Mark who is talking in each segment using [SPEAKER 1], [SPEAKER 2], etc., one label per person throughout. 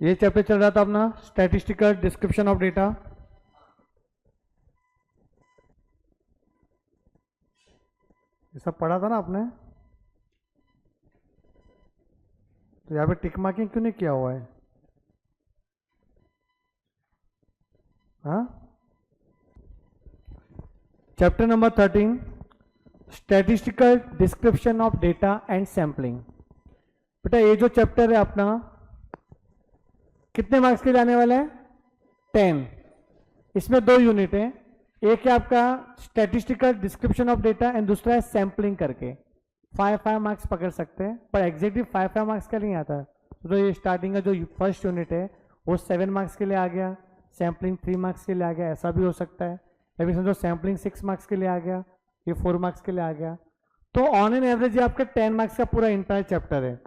[SPEAKER 1] ये चैप्टर चल रहा था अपना स्टैटिस्टिकल डिस्क्रिप्शन ऑफ डेटा। ये सब पढ़ा था ना आपने, तो यहाँ पे टिक मार्किंग क्यों नहीं किया हुआ है? हाँ, chapter number 13 statistical description of data and sampling. बेटा ये जो चैप्टर है अपना कितने मार्क्स के जाने वाला है? 10। इसमें 2 यूनिट है, एक है आपका statistical description of data and दूसरा है सैम्पलिंग करके। 5 मार्क्स पकड़ सकते हैं, पर एग्जैक्टली 5 मार्क्स का नहीं आता। तो ये स्टार्टिंग का जो फर्स्ट यूनिट है वो 7 मार्क्स के लिए आ गया, सैम्पलिंग 3 मार्क्स के लिए आ गया, ऐसा भी हो सकता है। या फिर समझो सैम्पलिंग 6 मार्क्स के लिए आ गया, ये 4 मार्क्स के लिए आ गया। तो ऑन एन एवरेज ये आपका 10 मार्क्स का पूरा इंटायर चैप्टर है।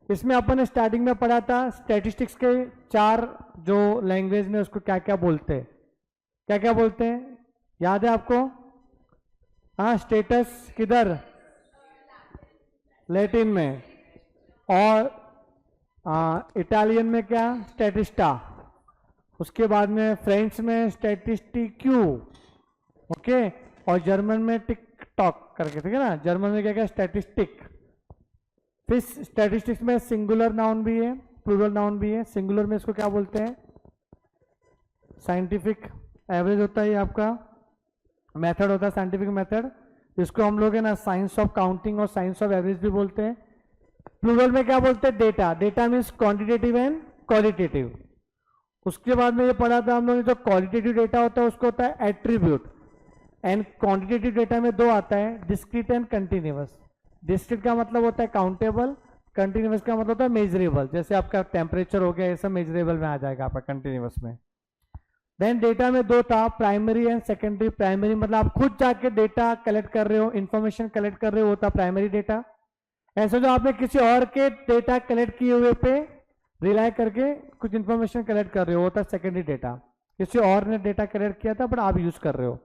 [SPEAKER 1] इसमें अपन ने स्टार्टिंग में पढ़ा था स्टैटिस्टिक्स के 4 जो लैंग्वेज में उसको क्या क्या बोलते हैं, क्या क्या बोलते हैं, याद है आपको? हाँ, स्टेटस किधर? लैटिन में। और इटालियन में क्या? स्टैटिस्टा। उसके बाद में फ्रेंच में स्टैटिस्टिक्यू, ओके। और जर्मन में टिक टॉक करके, ठीक है ना, जर्मन में क्या क्या? स्टैटिस्टिक। फिर स्टैटिस्टिक्स में सिंगुलर नाउन भी है, प्लूरल नाउन भी है। सिंगुलर में इसको क्या बोलते हैं? साइंटिफिक एवरेज होता है, ये आपका मेथड होता है, साइंटिफिक मेथड। इसको हम लोग है ना साइंस ऑफ काउंटिंग और साइंस ऑफ एवरेज भी बोलते हैं। प्लूरल में क्या बोलते हैं? Data. Data means quantitative and qualitative. उसके बाद में ये पढ़ा था हम लोग, जो क्वालिटेटिव डेटा होता है उसको होता है एट्रीब्यूट। एंड क्वांटिटेटिव डेटा में 2 आता है, डिस्क्रीट एंड कंटिन्यूअस। डिस्क्रीट का मतलब होता है काउंटेबल, कंटिन्यूअस का मतलब होता है मेजरेबल। जैसे आपका टेम्परेचर हो गया, ये सब मेजरेबल में आ जाएगा आपका कंटिन्यूअस में। देन डेटा में 2 था, प्राइमरी एंड सेकेंडरी। प्राइमरी मतलब आप खुद जाके डेटा कलेक्ट कर रहे हो, इंफॉर्मेशन कलेक्ट कर रहे हो, होता प्राइमरी डेटा। ऐसा जो आपने किसी और के डेटा कलेक्ट किए हुए पे रिलाय करके कुछ इंफॉर्मेशन कलेक्ट कर रहे हो, होता सेकेंडरी डेटा। किसी और ने डेटा कलेक्ट किया था बट आप यूज कर रहे हो।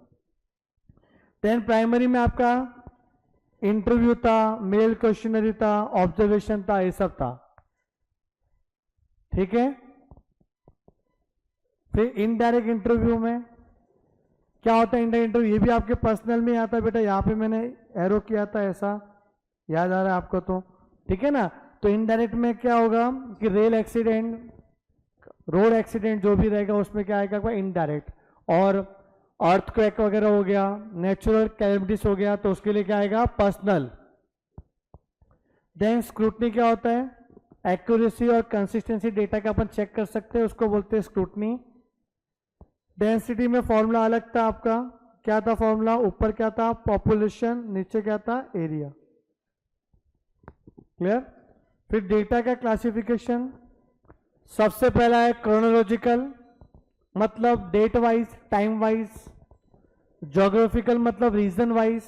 [SPEAKER 1] देन प्राइमरी में आपका इंटरव्यू था, मेल क्वेश्चनरी था, ऑब्जर्वेशन था, ये सब था, ठीक है। फिर इनडायरेक्ट इंटरव्यू में क्या होता है? इनडायरेक्ट इंटरव्यू ये भी आपके पर्सनल में आता है बेटा, यहाँ पे मैंने एरो किया था, ऐसा याद आ रहा है आपको तो, ठीक है ना। तो इनडायरेक्ट में क्या होगा कि रेल एक्सीडेंट, रोड एक्सीडेंट जो भी रहेगा उसमें क्या आएगा? इनडायरेक्ट। और अर्थक्वेक वगैरह हो गया, नेचुरल कैलेमिटीज हो गया, तो उसके लिए क्या आएगा? पर्सनल। देन स्क्रूटनी क्या होता है? एक्यूरेसी और कंसिस्टेंसी डेटा का अपन चेक कर सकते हैं, उसको बोलते हैं स्क्रूटनी। डेंसिटी में फॉर्मूला अलग था आपका, क्या था फॉर्मूला? ऊपर क्या था? पॉपुलेशन, नीचे क्या था? एरिया। क्लियर? फिर डेटा का क्लासिफिकेशन, सबसे पहला है क्रोनोलॉजिकल, मतलब date wise, time wise. Geographical मतलब region wise.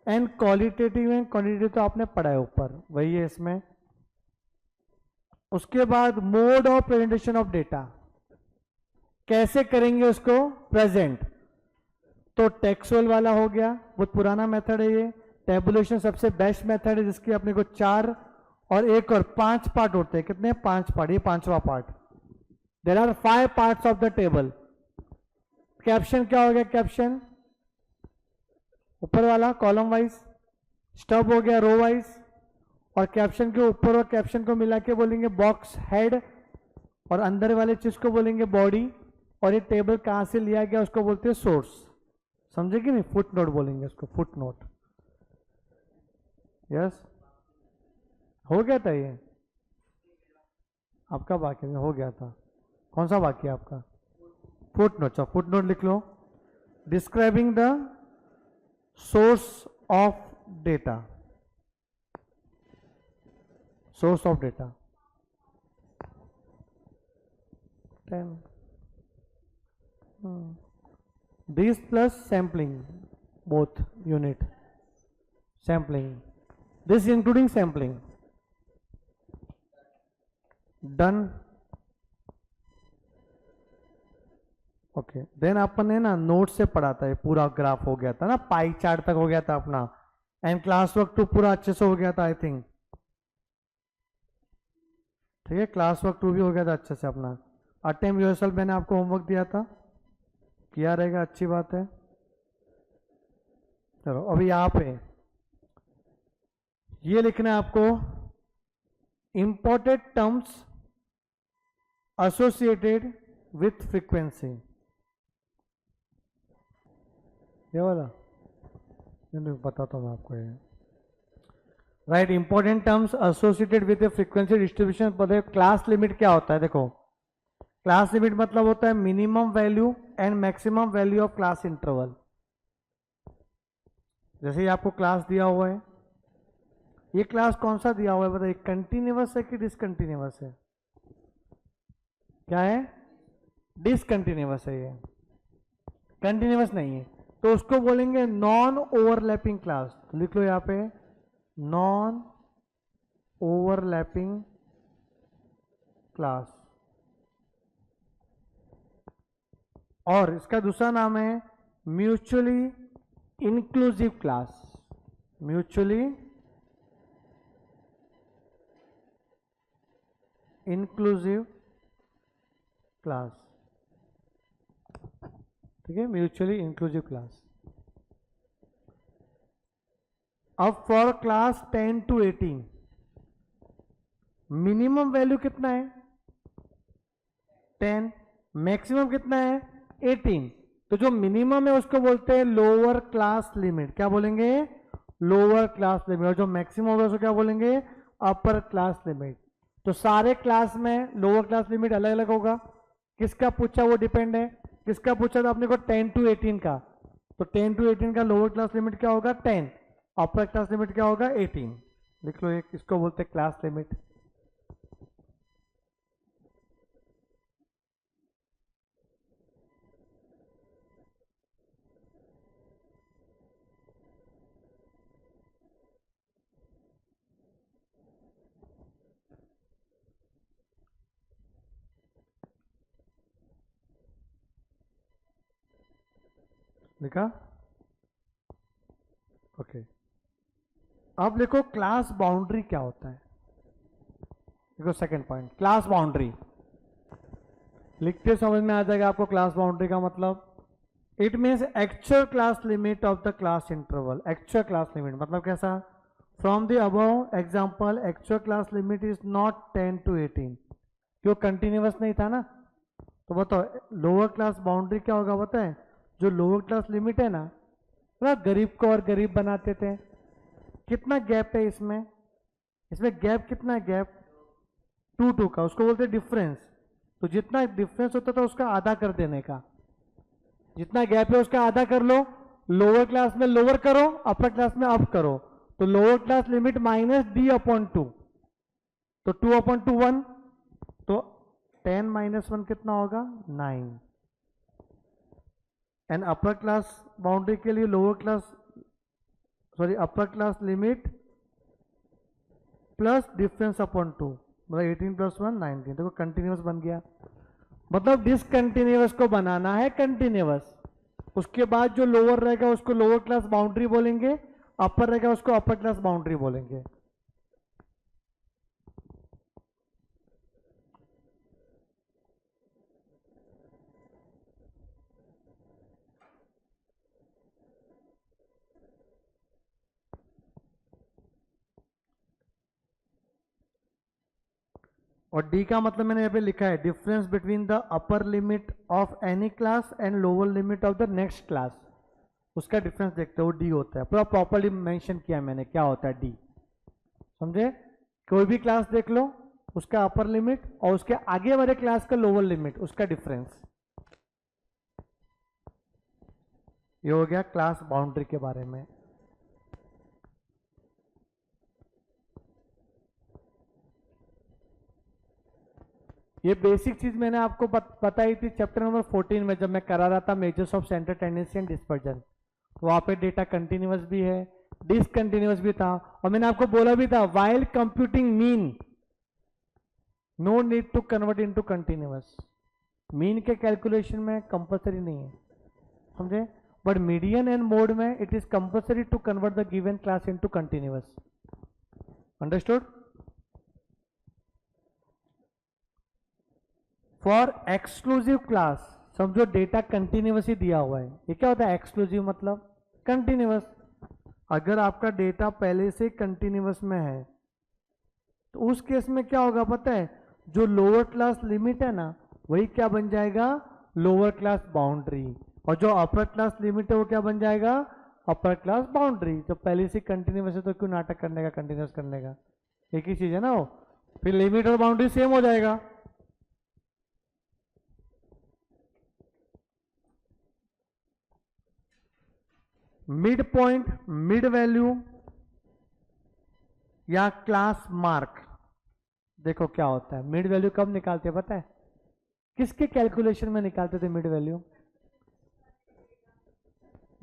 [SPEAKER 1] And qualitative and quantitative तो आपने पढ़ा है ऊपर, वही है इसमें। उसके बाद mode of presentation of data, कैसे करेंगे उसको प्रेजेंट? तो टेक्सुअल वाला हो गया, बहुत पुराना मेथड है ये। टेबुलेशन सबसे बेस्ट मेथड है, जिसकी अपने को 4 और 1 और 5 पार्ट होते हैं। कितने? 5 पार्ट, ये 5वां part. There are 5 parts of the table. Caption क्या हो गया? कैप्शन ऊपर वाला कॉलम वाइज, स्टब हो गया रो वाइज, और कैप्शन के ऊपर और कैप्शन को मिला के बोलेंगे बॉक्स हेड, और अंदर वाले चीज को बोलेंगे बॉडी। और ये टेबल कहां से लिया गया उसको बोलते हैं सोर्स, समझे कि नहीं? फुट नोट बोलेंगे उसको, फुट नोट। यस, हो गया था ये आपका, बाकी में हो गया था। कौन सा बाकी है आपका? Foot note. अच्छा, फुट नोट लिख लो। Describing the source of data, source of data 10 this plus sampling, both unit sampling, this including sampling. Done. Okay, then अपन ने ना नोट से पढ़ा था, ये पूरा ग्राफ हो गया था ना, पाई चार्ट तक हो गया था अपना, एंड क्लास वर्क 2 पूरा अच्छे से हो गया था आई थिंक। ठीक है, क्लास वर्क 2 भी हो गया था अच्छे से अपना। अटेम्प्ट योरसेल्फ मैंने आपको होमवर्क दिया था, किया रहेगा, अच्छी बात है। चलो अभी यहाँ पे ये लिखना है आपको, important terms associated with frequency. ये वाला बताता हूँ मैं आपको ये। Right, important terms associated with A frequency distribution. पता है क्लास लिमिट क्या होता है? देखो, क्लास लिमिट मतलब होता है minimum value and maximum value of class interval. जैसे ही आपको क्लास दिया हुआ है, ये क्लास कौन सा दिया हुआ है बताइए, कंटिन्यूअस है कि डिसकंटिन्यूअस है? क्या है? डिसकंटिन्यूअस है ये, कंटिन्यूअस नहीं है, तो उसको बोलेंगे नॉन ओवरलैपिंग क्लास। तो लिख लो यहाँ पे नॉन ओवरलैपिंग क्लास। और इसका दूसरा नाम है mutually inclusive class. Mutually inclusive class, ठीक है, म्यूचुअली इंक्लूसिव क्लास। अब for class 10 to 18 minimum value कितना है? 10। मैक्सिमम कितना है? 18। तो जो मिनिमम है उसको बोलते हैं लोअर क्लास लिमिट। क्या बोलेंगे? Lower class limit. और जो मैक्सिमम होगा उसको क्या बोलेंगे? Upper class limit. तो सारे क्लास में लोअर क्लास लिमिट अलग अलग होगा। किसका पूछा वो डिपेंड है। किसका पूछा था आपने को? 10 to 18 का। तो 10 to 18 का लोअर क्लास लिमिट क्या होगा? 10। अपर क्लास लिमिट क्या होगा? 18। लिख लो एक, इसको बोलते हैं क्लास लिमिट। लिखा? ओके। अब लिखो क्लास बाउंड्री क्या होता है। देखो सेकंड पॉइंट, क्लास बाउंड्री। लिखते समझ में आ जाएगा आपको क्लास बाउंड्री का मतलब। It means actual class limit of the class interval. Actual class limit मतलब कैसा? From the above example actual class limit is not 10 to 18, क्यों? कंटिन्यूअस नहीं था ना। तो बताओ लोअर क्लास बाउंड्री क्या होगा बताए? जो लोअर क्लास लिमिट है ना गरीब को और गरीब बनाते थे, कितना गैप है इसमें? इसमें गैप कितना है? गैप 2 का, उसको बोलते हैं डिफरेंस। तो जितना डिफरेंस होता था उसका आधा कर देने का। जितना गैप है उसका आधा कर लो। लोअर क्लास में लोअर करो, अपर क्लास में अप करो। तो lower class limit minus d/2, तो 2/2 1, तो 10 - 1 कितना होगा? 9। एंड अपर क्लास बाउंड्री के लिए lower class upper class limit plus difference upon 2, मतलब 18 + 1 19। देखो कंटिन्यूअस बन गया। मतलब डिसकंटिन्यूअस को बनाना है कंटिन्यूअस। उसके बाद जो लोअर रहेगा उसको लोअर क्लास बाउंड्री बोलेंगे, अपर रहेगा उसको अपर क्लास बाउंड्री बोलेंगे। और डी का मतलब मैंने यहाँ पे लिखा है difference between the upper limit of any class and lower limit of the next class. उसका डिफरेंस देखते हो, डी होता है। पूरा प्रॉपर्ली मेंशन किया मैंने क्या होता है डी, समझे? कोई भी क्लास देख लो, उसका अपर लिमिट और उसके आगे वाले क्लास का लोअर लिमिट, उसका डिफरेंस। ये हो गया क्लास बाउंड्री के बारे में। ये बेसिक चीज मैंने आपको बताई थी चैप्टर नंबर 14 में, जब मैं करा रहा था measures of centre tendency and dispersion. वहां पे डेटा कंटिन्यूअस भी है, डिसकंटिन्यूअस भी था। और मैंने आपको बोला भी था while computing mean no need to convert into continuous. Mean के कैलकुलेशन में कंपल्सरी नहीं है, समझे? बट मीडियन एंड मोड में it is compulsory to convert the given class into continuous. Understood? For exclusive class, समझो डेटा कंटिन्यूअसली दिया हुआ है, ये क्या होता है एक्सक्लूसिव मतलब कंटिन्यूअस। अगर आपका डेटा पहले से कंटिन्यूअस में है तो उस केस में क्या होगा पता है, जो लोअर क्लास लिमिट है ना वही क्या बन जाएगा, लोअर क्लास बाउंड्री, और जो अपर क्लास लिमिट है वो क्या बन जाएगा, अपर क्लास बाउंड्री। तो पहले से कंटिन्यूअस है तो क्यों नाटक करने का, कंटिन्यूअस करने का, एक ही चीज है ना वो, फिर लिमिट और बाउंड्री सेम हो जाएगा। मिड पॉइंट, मिड वैल्यू या क्लास मार्क, देखो क्या होता है, मिड वैल्यू कब निकालते हैं पता है, किसके कैलकुलेशन में निकालते थे मिड वैल्यू,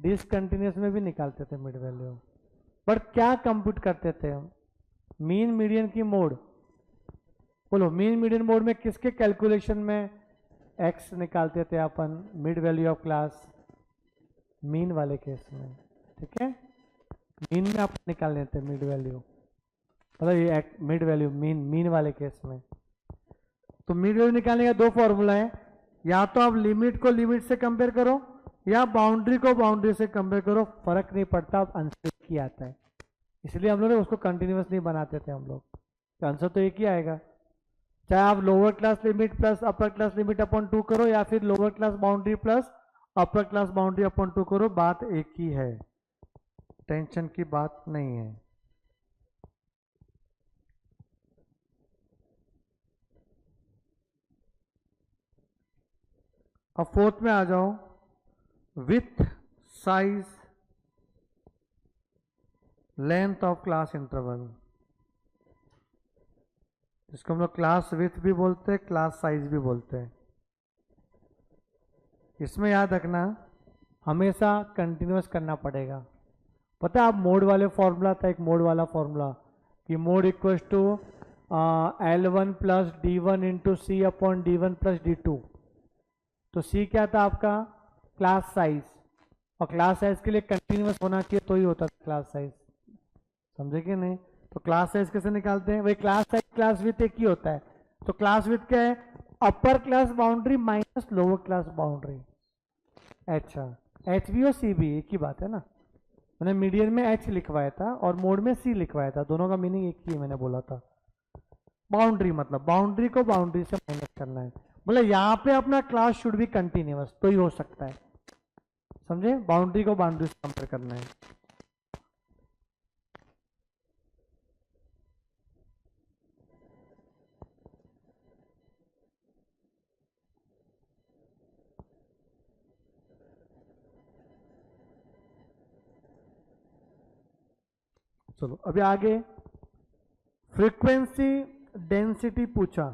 [SPEAKER 1] डिसकंटिन्यूस में भी निकालते थे मिड वैल्यू, पर क्या कंप्यूट करते थे हम, मीन मीडियन की मोड, बोलो मीन मीडियन मोड में किसके कैलकुलेशन में एक्स निकालते थे अपन, mid value of class, mean वाले केस में, ठीक है, मीन में आप निकाल लेते मिड वैल्यू, मतलब ये मिड वैल्यू मीन वाले केस में। तो मिड वैल्यू निकालने का दो फॉर्मूला है, या तो आप लिमिट को लिमिट से कंपेयर करो या बाउंड्री को बाउंड्री से कंपेयर करो, फर्क नहीं पड़ता, अब आंसर एक ही आता है, इसलिए हम लोग उसको कंटिन्यूअस नहीं बनाते थे हम लोग, तो आंसर तो एक ही आएगा, चाहे आप lower class limit plus upper class limit upon 2 करो या फिर लोअर क्लास बाउंड्री प्लस अपर क्लास बाउंड्री अपॉन 2 करो, बात एक ही है, टेंशन की बात नहीं है। अब फोर्थ में आ जाओ, with size length of class interval, इसको हम लोग क्लास विथ भी बोलते हैं, क्लास साइज भी बोलते हैं। इसमें याद रखना हमेशा कंटिन्यूअस करना पड़ेगा, पता है आप मोड वाले फॉर्मूला था, एक मोड वाला फॉर्मूला कि mode equal to L1 plus D1 into C upon D1 plus D2, तो सी क्या था आपका क्लास साइज, और क्लास साइज के लिए कंटिन्यूअस होना चाहिए तो ही होता था क्लास साइज, समझे कि नहीं, तो क्लास साइज कैसे निकालते हैं, वही क्लास साइज क्लास विथ एक ही होता है, तो क्लास विथ क्या है, upper class boundary minus lower class boundary, अच्छा एच बी और सी बी एक ही बात है ना, मैंने मीडियन में एच लिखवाया था और मोड में सी लिखवाया था, दोनों का मीनिंग एक ही मैंने बोला था। बाउंड्री मतलब बाउंड्री को बाउंड्री से माइनस करना है, मतलब यहाँ पे अपना क्लास शुड बी कंटिन्यूअस तो ही हो सकता है, समझे, बाउंड्री को बाउंड्री से कंपेयर करना है। चलो अभी आगे, फ्रीक्वेंसी डेंसिटी पूछा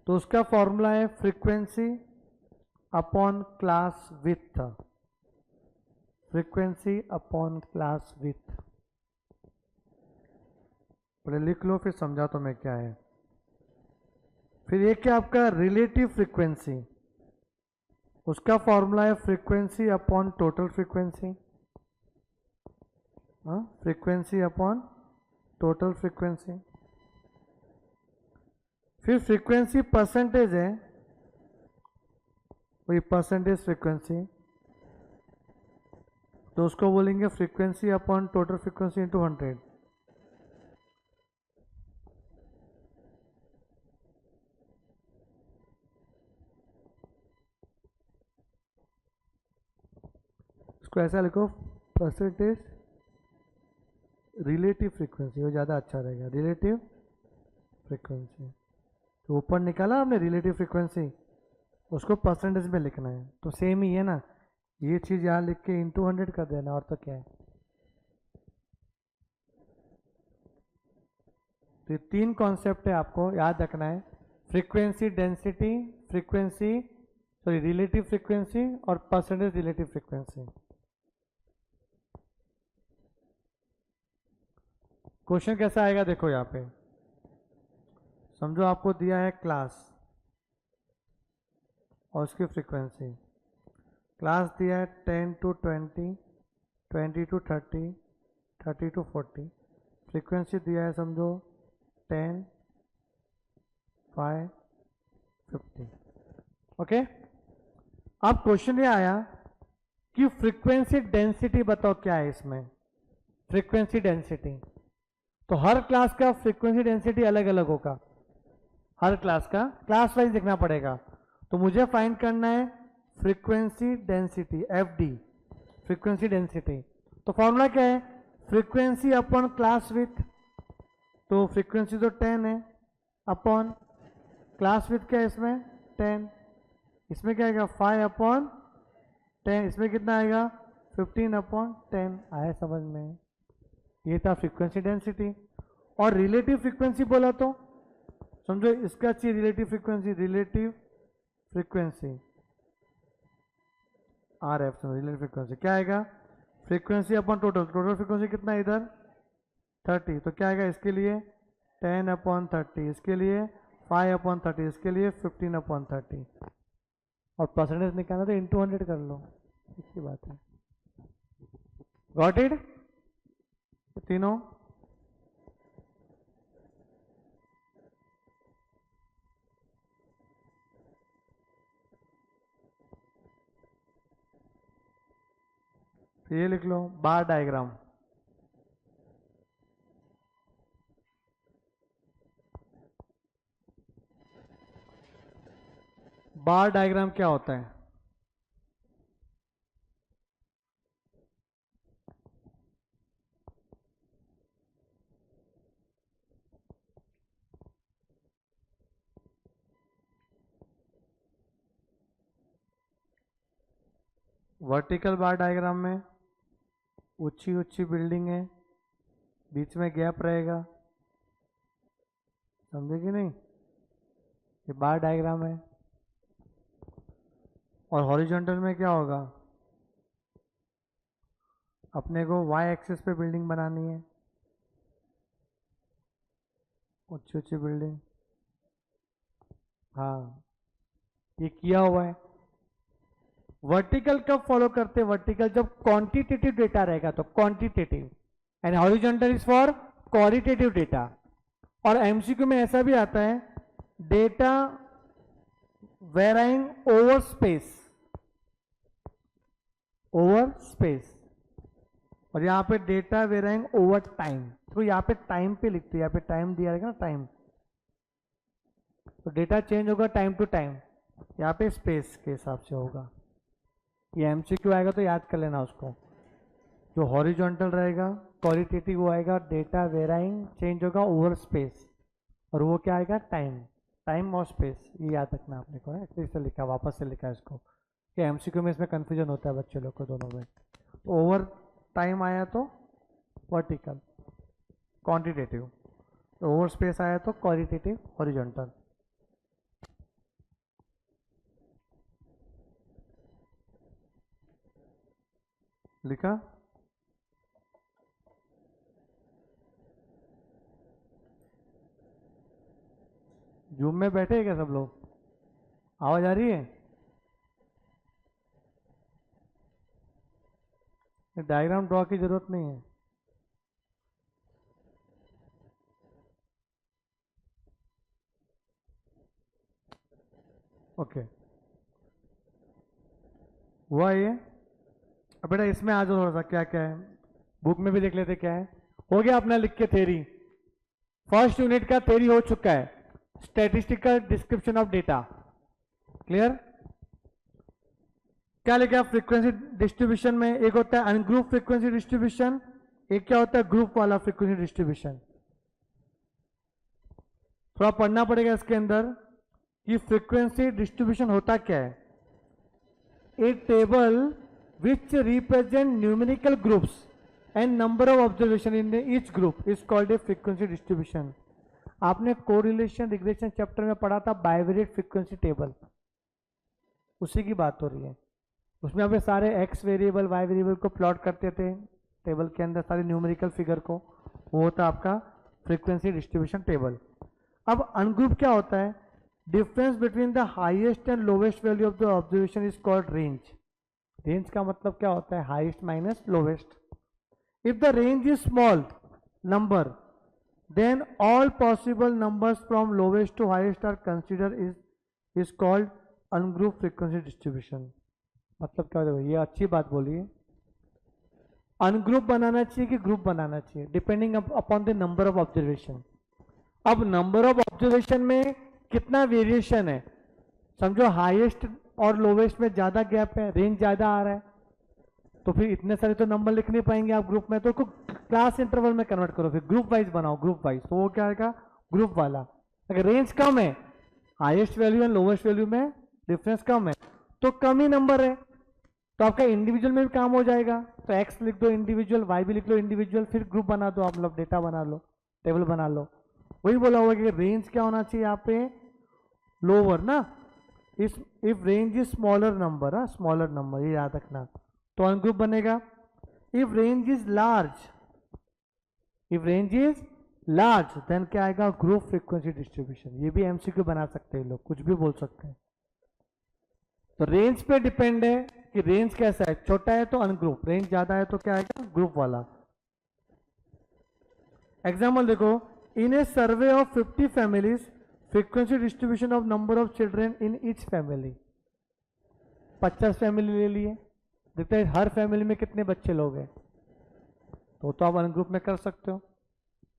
[SPEAKER 1] तो उसका फॉर्मूला है frequency upon class with, frequency upon class with, पहले लिख लो फिर समझा तो मैं क्या है। फिर ये क्या आपका रिलेटिव फ्रीक्वेंसी, उसका फॉर्मूला है frequency upon total frequency, frequency upon total frequency. फिर फ्रीक्वेंसी परसेंटेज है, वही परसेंटेज फ्रीक्वेंसी, तो उसको बोलेंगे frequency upon total frequency into 100। इसको ऐसा लिखो, परसेंटेज रिलेटिव फ्रीक्वेंसी, वो ज़्यादा अच्छा रहेगा, रिलेटिव फ्रीक्वेंसी, तो ऊपर निकाला आपने रिलेटिव फ्रीक्वेंसी, उसको परसेंटेज में लिखना है, तो सेम ही है ना, ये चीज़ यहाँ लिख के इंटू 100 कर देना, और तो क्या है। तो ये तीन कॉन्सेप्ट है आपको याद रखना है, frequency density, frequency sorry relative frequency और परसेंटेज रिलेटिव फ्रीक्वेंसी। क्वेश्चन कैसा आएगा देखो यहाँ पे, समझो आपको दिया है क्लास और उसकी फ्रीक्वेंसी, क्लास दिया है 10 to 20, 20 to 30, 30 to 40, फ्रीक्वेंसी दिया है समझो 10, 5, 50. ओके, अब क्वेश्चन ये आया कि फ्रीक्वेंसी डेंसिटी बताओ क्या है इसमें, फ्रीक्वेंसी डेंसिटी। तो हर क्लास का फ्रीक्वेंसी डेंसिटी अलग अलग होगा, हर क्लास का क्लास वाइज देखना पड़ेगा। तो मुझे फाइंड करना है frequency density, FD, frequency density. तो फॉर्मूला क्या है, फ्रीक्वेंसी अपॉन क्लास विथ, तो फ्रीक्वेंसी तो 10 है, अपॉन क्लास विथ क्या है इसमें 10, इसमें क्या आएगा 5 अपॉन 10, इसमें कितना आएगा 15 अपॉन 10। आया समझ में, ये था फ्रीक्वेंसी डेंसिटी। और रिलेटिव फ्रीक्वेंसी बोला तो समझो इसका चाहिए relative frequency, relative frequency RF, relative frequency क्या आएगा, frequency upon total, total frequency कितना है इधर 30, तो क्या आएगा इसके लिए 10 अपॉन 30, इसके लिए 5 अपॉन 30, इसके लिए 15 अपॉन 30। और परसेंटेज निकालना तो इंटू 100 कर लो, इसकी बात है। गॉट इट तीनों। ये लिख लो बार डायग्राम। बार डायग्राम क्या होता है, वर्टिकल बार डायग्राम में ऊंची ऊंची बिल्डिंग है, बीच में गैप रहेगा, समझे कि नहीं, ये बार डायग्राम है। और हॉरिजॉन्टल में क्या होगा, अपने को y एक्सिस पे बिल्डिंग बनानी है, ऊंची ऊंची बिल्डिंग, हाँ ये किया हुआ है। वर्टिकल कब फॉलो करते हैं, वर्टिकल जब क्वांटिटेटिव डेटा रहेगा तो quantitative, and horizontal is for qualitative data. और एमसीक्यू में ऐसा भी आता है data varying over space, over space, और यहाँ पे डेटा वेराइंग ओवर टाइम। तो यहाँ पे टाइम पे लिखते हैं, यहाँ पे टाइम दिया रहेगा ना टाइम, तो डेटा चेंज होगा टाइम टू टाइम, यहाँ पे स्पेस के हिसाब से होगा। ये एमसीक्यू आएगा तो याद कर लेना उसको। जो हॉरिजॉन्टल रहेगा क्वालिटेटिव वो आएगा डेटा वेराइंग चेंज होगा ओवर स्पेस, और वो क्या आएगा टाइम, टाइम और स्पेस, ये याद रखना आपने को, है से लिखा, वापस से लिखा इसको कि एमसीक्यू में इसमें कंफ्यूजन होता है बच्चे लोग को दोनों में। तो ओवर टाइम आया तो वर्टिकल क्वांटिटेटिव, तो ओवर स्पेस आया तो क्वालिटेटिव हॉरिजॉन्टल। लिखा, जूम में बैठे हैं क्या सब लोग, आवाज आ रही है, डायग्राम ड्रॉ की जरूरत नहीं है। ओके हुआ ये। अब बेटा इसमें आ जाओ थोड़ा सा, क्या क्या है बुक में भी देख लेते क्या है। हो गया अपना लिख के थ्योरी, फर्स्ट यूनिट का थ्योरी हो चुका है, statistical description of data, clear. क्या लिखा फ्रीक्वेंसी डिस्ट्रीब्यूशन में, एक होता है अनग्रुप फ्रीक्वेंसी डिस्ट्रीब्यूशन, एक क्या होता है ग्रुप वाला फ्रीक्वेंसी डिस्ट्रीब्यूशन। थोड़ा पढ़ना पड़ेगा इसके अंदर कि फ्रीक्वेंसी डिस्ट्रीब्यूशन होता क्या है। ए table which represent numerical groups and number of observation in each group is called a frequency distribution। आपने कोरिलेशन रिग्रेशन चैप्टर में पढ़ा था बाइवेरिएट फ्रीक्वेंसी टेबल, उसी की बात हो रही है। उसमें आप सारे एक्स वेरिएबल वाई वेरिएबल को प्लॉट करते थे टेबल के अंदर, सारे न्यूमेरिकल फिगर को, वो होता आपका फ्रीक्वेंसी डिस्ट्रीब्यूशन टेबल। अब अनग्रुप क्या होता है, difference between the highest and lowest value of the observation is called range. Range का मतलब क्या होता है, highest minus lowest. If the range is small number then all possible numbers from lowest to highest are considered is called ungrouped frequency distribution. मतलब क्या होगा? ये अच्छी बात बोली है. अनग्रुप बनाना चाहिए कि ग्रुप बनाना चाहिए, depending upon the number of observation. अब नंबर ऑफ ऑब्जर्वेशन में कितना वेरिएशन है, समझो हाईएस्ट और लोवेस्ट में ज्यादा गैप है, रेंज ज्यादा आ रहा है, तो फिर इतने सारे तो नंबर लिख नहीं पाएंगे आप ग्रुप में, तो क्लास इंटरवल में कन्वर्ट करो, फिर ग्रुप वाइज बनाओ, ग्रुप वाइज, तो वो क्या आएगा? ग्रुप वाला. अगर रेंज कम है, highest value and lowest value में डिफरेंस कम है, तो कम ही नंबर है, तो आपका इंडिविजुअल में भी काम हो जाएगा. तो एक्स लिख दो इंडिविजुअल, वाई भी लिख लो इंडिविजुअल, फिर ग्रुप बना दो आप लोग, डेटा बना लो, टेबल बना लो. वही बोला हुआ कि रेंज क्या होना चाहिए यहाँ पे? लोअर ना. If range is smaller number, smaller number, ये याद रखना, तो अनग्रुप बनेगा. If range is large, if range is large then क्या आएगा? Group frequency distribution. ये भी एमसीक्यू बना सकते हैं लोग, कुछ भी बोल सकते हैं. तो रेंज पे डिपेंड है कि रेंज कैसा है, छोटा है तो अनग्रुप, रेंज ज्यादा है तो क्या आएगा? ग्रुप वाला. एग्जाम्पल देखो, in a survey of 50 families frequency distribution of number of children in each family. 50 family ले लिए, देखते हैं हर फैमिली में कितने बच्चे लोग हैं, तो आप अनग्रुप में कर सकते हो.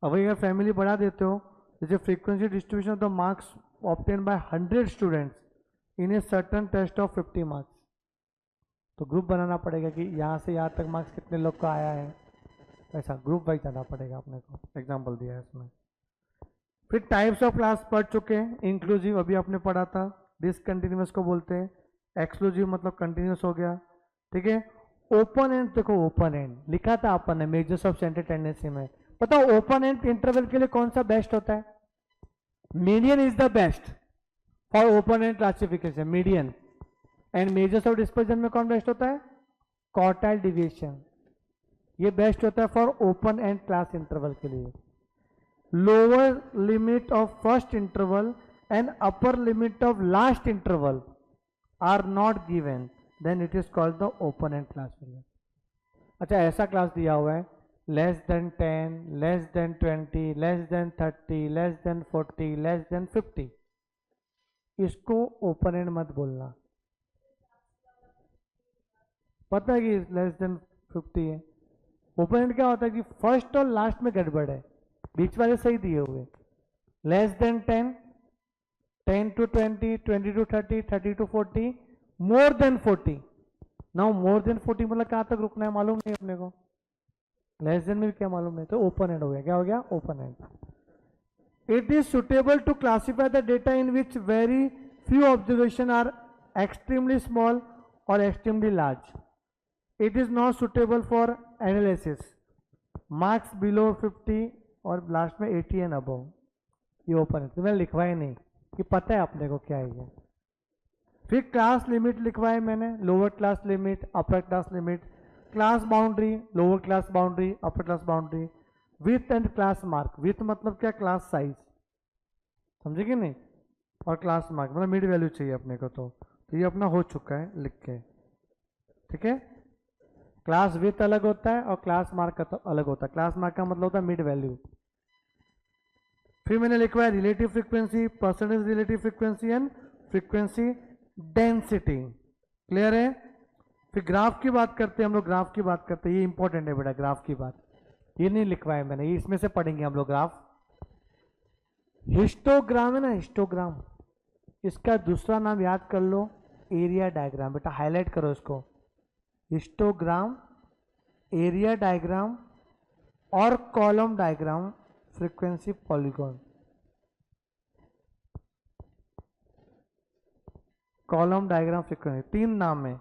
[SPEAKER 1] अब अगर फैमिली बढ़ा देते हो, जैसे frequency distribution of the marks obtain by 100 students in a certain test of 50 marks, तो ग्रुप बनाना पड़ेगा कि यहाँ से यहाँ तक मार्क्स कितने लोग का आया है, ऐसा ग्रुप वाइज जाना पड़ेगा अपने को. एग्जाम्पल दिया है इसमें. फिर टाइप्स ऑफ क्लास पढ़ चुके हैं. इंक्लूसिव अभी आपने पढ़ा था, डिसकंटिन्यूअस को बोलते हैं, एक्सक्लूसिव मतलब कंटिन्यूस हो गया, ठीक है. ओपन एंड, देखो ओपन एंड लिखा था अपन ने मेजर्स ऑफ सेंटर टेंडेंसी में. बताओ ओपन एंड इंटरवल के लिए कौन सा बेस्ट होता है? Median is the best for open and classification, median. And measures of dispersion में कौन बेस्ट होता है? क्वार्टाइल डिविएशन, ये बेस्ट होता है for open end class interval के लिए. Lower limit of first interval and upper limit of last interval are not given, then it is called the open end class value. अच्छा, ऐसा class दिया हुआ है less than 10, less than 20, less than 30, less than 40, less than 50, इसको open and मत बोलना. पता है कि लेस देन 50 है. ओपन एंड क्या होता है कि फर्स्ट और लास्ट में गड़बड़ है, बीच वाले सही दिए हुए. Less than 10, 10 to 20, 20 to 30, 30 to 40, more than 40. Now more than 40 मतलब कहाँ तक रुकना है मालूम नहीं अपने को, लेस देन में भी क्या मालूम नहीं, तो ओपन एंड हो गया. क्या हो गया? Open end. It is suitable to classify the data in which very few observation are extremely small और extremely large. It is not suitable for analysis. Marks below 50 और लास्ट में 80 एंड अबव, ये open है. तो मैंने लिखवाया नहीं कि पता है अपने को क्या है ये. फिर क्लास लिमिट लिखवाए मैंने, lower class limit, upper class limit, class boundary, lower class boundary, upper class boundary, with and class mark. With मतलब क्या? क्लास साइज, समझे कि नहीं, और क्लास मार्क मतलब मिड वैल्यू चाहिए अपने को. तो ये अपना हो चुका है लिख के, ठीक है. क्लास विथ अलग होता है और क्लास मार्क का तो अलग होता है. क्लास मार्क का मतलब होता है मिड वैल्यू. फिर मैंने लिखवाया relative frequency, percentage relative frequency and frequency density. Clear है. फिर ग्राफ की बात करते हैं हम लोग, ग्राफ की बात करते हैं, ये इंपॉर्टेंट है बेटा ग्राफ की बात. ये नहीं लिखवाया मैंने, ये इसमें से पढ़ेंगे हम लोग ग्राफ. हिस्टोग्राम है ना, हिस्टोग्राम, इसका दूसरा नाम याद कर लो, एरिया डायग्राम. बेटा हाईलाइट करो इसको, हिस्टोग्राम, एरिया डायग्राम और column diagram, frequency polygon. Column diagram frequency, 3 नाम है.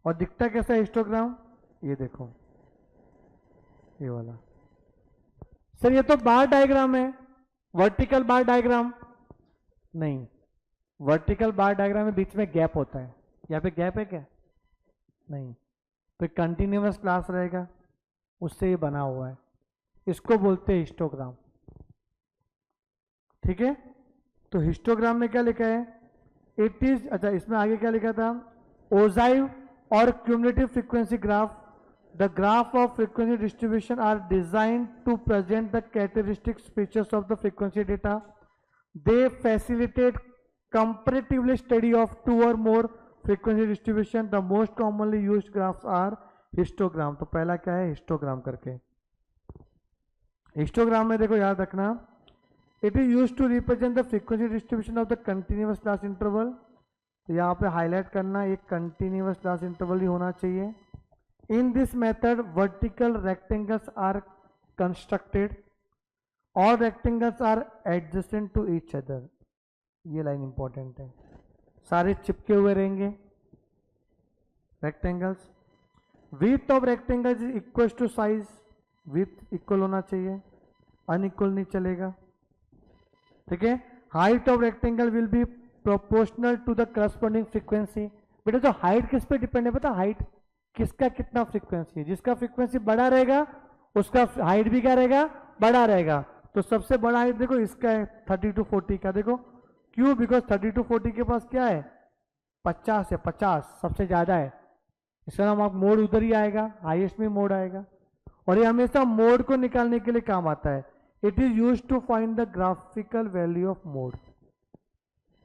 [SPEAKER 1] और दिखता कैसा है हिस्टोग्राम? ये देखो, ये वाला. सर ये तो बार डायग्राम है, वर्टिकल बार डायग्राम नहीं. वर्टिकल बार डायग्राम में बीच में गैप होता है, यहाँ पे गैप है क्या? नहीं. फिर कंटिन्यूअस क्लास रहेगा, उससे ये बना हुआ है, इसको बोलते हैं हिस्टोग्राम. ठीक है. तो हिस्टोग्राम में क्या लिखा है? इट इज, अच्छा इसमें आगे क्या लिखा था? ओजाइव और cumulative frequency graph The graph of frequency distribution are designed to present the characteristic features of the frequency data. They facilitate comparatively study of two or more frequency distribution. The most commonly used graphs are histogram. तो पहला क्या है histogram करके. Histogram में देखो याद रखना, it is use to represent the frequency distribution of the continuous class interval. तो यहाँ पे हाईलाइट करना एक कंटिन्यूअस क्लास इंटरवल ही होना चाहिए. In this method vertical rectangles are constructed. All rectangles are adjacent to each other. ये line important है, सारे चिपके हुए रहेंगे rectangles. Width of rectangles is equal to size. Width equal होना चाहिए, अनइक्वल नहीं चलेगा. ठीक है. Height of rectangle will be proportional to the corresponding frequency. बेटा जो हाइट किस पे डिपेंड है पता, हाइट किसका कितना फ्रीक्वेंसी है. जिसका फ्रीक्वेंसी बड़ा रहेगा उसका हाइट भी क्या रहेगा, बड़ा रहेगा. तो सबसे बड़ा हाइट देखो इसका है 30 to 40 का. देखो क्यों, बिकॉज 30 to 40 के पास क्या है 50 है. 50 सबसे ज्यादा है, इसका नाम आप मोड उधर ही आएगा, हाईएस्ट में मोड आएगा. और ये हमेशा मोड को निकालने के लिए काम आता है. It is use to find the graphical value of mode.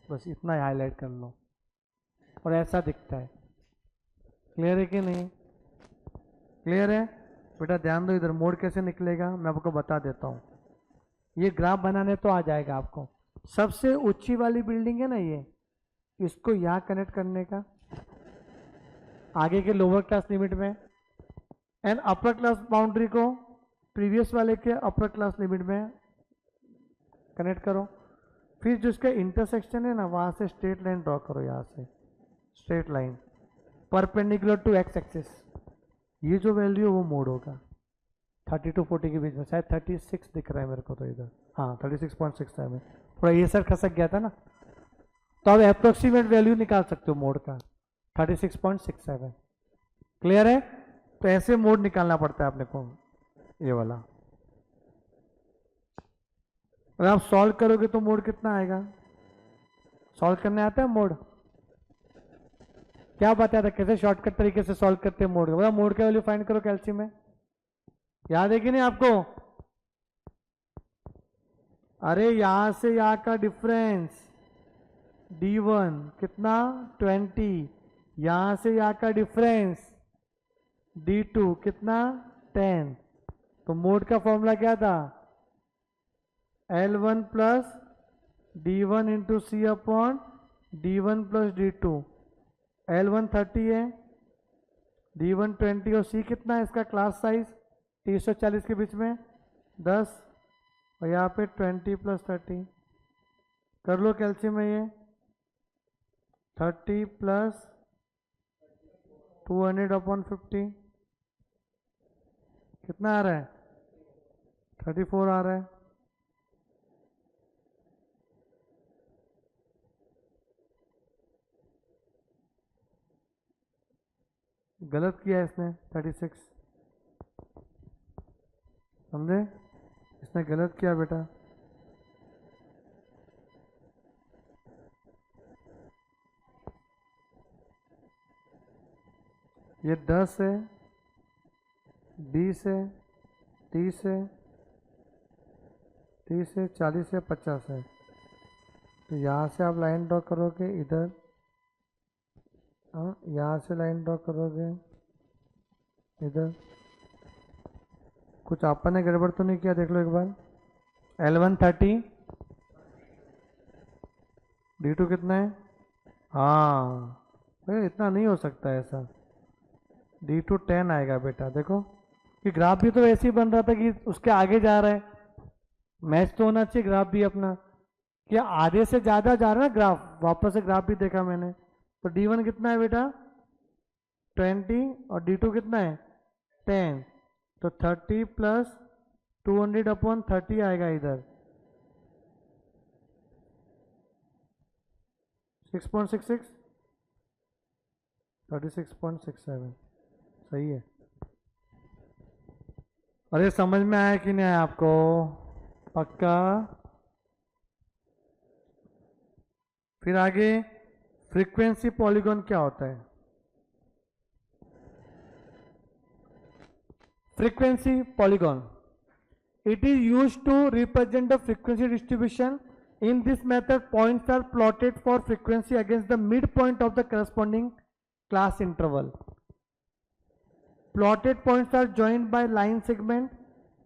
[SPEAKER 1] बस इतना हाईलाइट कर लो. और ऐसा दिखता है. क्लियर है कि नहीं, क्लियर है बेटा. ध्यान दो इधर, मोड कैसे निकलेगा मैं आपको बता देता हूँ. ये ग्राफ बनाने तो आ जाएगा आपको. सबसे ऊंची वाली बिल्डिंग है ना ये, इसको यहाँ कनेक्ट करने का आगे के लोअर क्लास लिमिट में, एंड अपर क्लास बाउंड्री को प्रीवियस वाले के अपर क्लास लिमिट में कनेक्ट करो. फिर जो इसका इंटरसेक्शन है ना वहां से स्ट्रेट लाइन ड्रॉ करो. यहाँ से straight line perpendicular to x axis. ये जो वैल्यू है वो मोड होगा 30 to 40 के बीच में. शायद 36 दिख रहा है मेरे को तो इधर. हाँ 36.67. थोड़ा ये सर खसक गया था ना, तो अब अप्रोक्सीमेट वैल्यू निकाल सकते हो मोड का 36.67. क्लियर है. तो ऐसे मोड निकालना पड़ता है अपने को, ये वाला. अगर आप सॉल्व करोगे तो मोड कितना आएगा, सॉल्व करने आता है मोड. क्या बताया था कैसे शॉर्टकट तरीके से सॉल्व करते हैं मोड का. मोड का वैल्यू फाइंड करो कैल्शियम में. याद है कि नहीं आपको. अरे यहां से यहां का डिफरेंस D1 कितना 20. यहां से यहां का डिफरेंस D2 कितना 10. तो मोड का फॉर्मूला क्या था, L1 plus D1 into C upon D1 plus D2. L1 30 है, D1 20 और C कितना है इसका क्लास साइज 340 के बीच में 10. और यहाँ पे 20 प्लस 30 कर लो कैल्शियम में. ये 30 प्लस 200 अपॉन 50 कितना आ रहा है 34 आ रहा है. गलत किया इसने 36. समझे, इसने गलत किया बेटा. ये 10 है, 20 है, 30 है, 30 है, 40 है, 50 है. तो यहाँ से आप लाइन ड्रॉ करोगे इधर. हाँ यहाँ से लाइन ड्रॉ करोगे इधर. कुछ आपने ने गड़बड़ तो नहीं किया, देख लो एक बार. L1 30, D2 कितना है. हाँ इतना नहीं हो सकता ऐसा. D2 10 आएगा बेटा. देखो कि ग्राफ भी तो ऐसे ही बन रहा था कि उसके आगे जा रहा है. मैच तो होना चाहिए ग्राफ भी अपना. क्या आधे से ज्यादा जा रहा है ग्राफ. वापस से ग्राफ भी देखा मैंने. तो D1 कितना है बेटा 20 और D2 कितना है 10. तो 30 प्लस 200 अपॉन 30 आएगा इधर 6.66 36.67. सही है. अरे समझ में आया कि नहीं आया आपको, पक्का. फिर आगे फ्रीक्वेंसी पॉलीगॉन क्या होता है. frequency polygon. It is used to represent the frequency distribution. In this method, points are plotted for frequency against the midpoint of the corresponding class interval. Plotted points are joined by line segment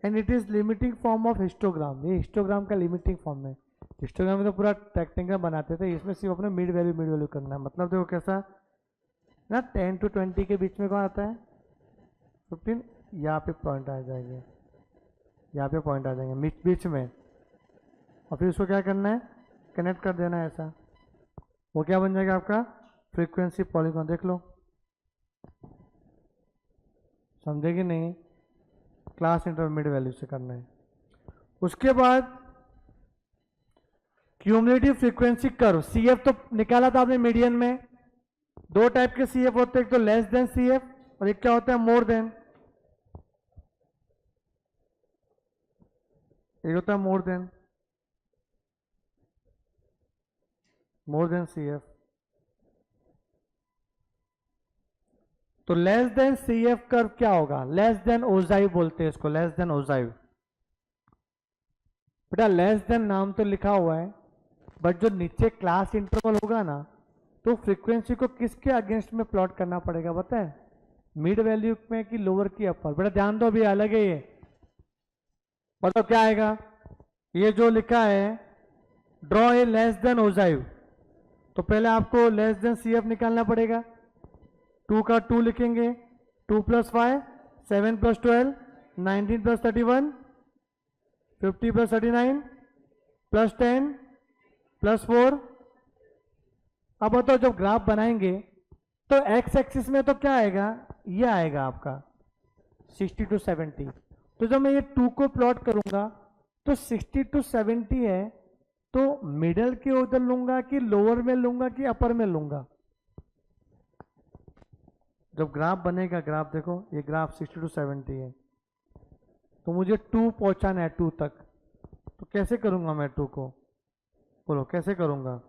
[SPEAKER 1] and it is limiting form of histogram. ये histogram का limiting form है. Histogram में तो पूरा rectangle बनाते थे, इसमें सिर्फ अपने मिड वैल्यू करना है. मतलब देखो कैसा ना 10 to 20 के बीच में कौन आता है 15, यहाँ पे पॉइंट आ जाएंगे, यहाँ पे पॉइंट आ जाएंगे बीच में, और फिर उसको क्या करना है कनेक्ट कर देना है ऐसा. वो क्या बन जाएगा आपका फ्रीक्वेंसी पॉलीगॉन. देख लो, समझे कि नहीं. क्लास इंटरवल मिड वैल्यू से करना है. उसके बाद क्यूमुलेटिव फ्रीक्वेंसी कर्व. सीएफ तो निकाला था आपने मीडियन में. दो टाइप के सीएफ होते हैं, एक तो लेस देन सीएफ और एक क्या होता है मोर देन. एक होता है मोर देन सीएफ. तो लेस देन सीएफ कर्व क्या होगा, लेस देन ओजाइव बोलते हैं इसको, लेस देन ओजाइव. बेटा लेस देन नाम तो लिखा हुआ है, बट जो नीचे क्लास इंटरवल होगा ना, तो फ्रीक्वेंसी को किसके अगेंस्ट में प्लॉट करना पड़ेगा पता है, मिड वैल्यू में कि लोअर की अपर. बेटा ध्यान दो, अभी अलग है ये. बताओ क्या आएगा. ये जो लिखा है draw a less than ogive, तो पहले आपको लेस देन सीएफ निकालना पड़ेगा. 2 का 2 लिखेंगे, 2 + 5 7 + 12 19 + 31 50 + 39 + 10 + 4. अब बताओ जब ग्राफ बनाएंगे तो एक्स एक्सिस में तो क्या आएगा, ये आएगा आपका 60 to 70. तो जब मैं ये 2 को प्लॉट करूंगा तो 60 to 70 है, तो मिडल के उधर लूंगा कि लोअर में लूंगा कि अपर में लूंगा. जब ग्राफ बनेगा, ग्राफ देखो ये ग्राफ 60 to 70 है, तो मुझे 2 पहुंचाना है 2 तक. तो कैसे करूंगा मैं 2 को, बोलो कैसे करूंगा.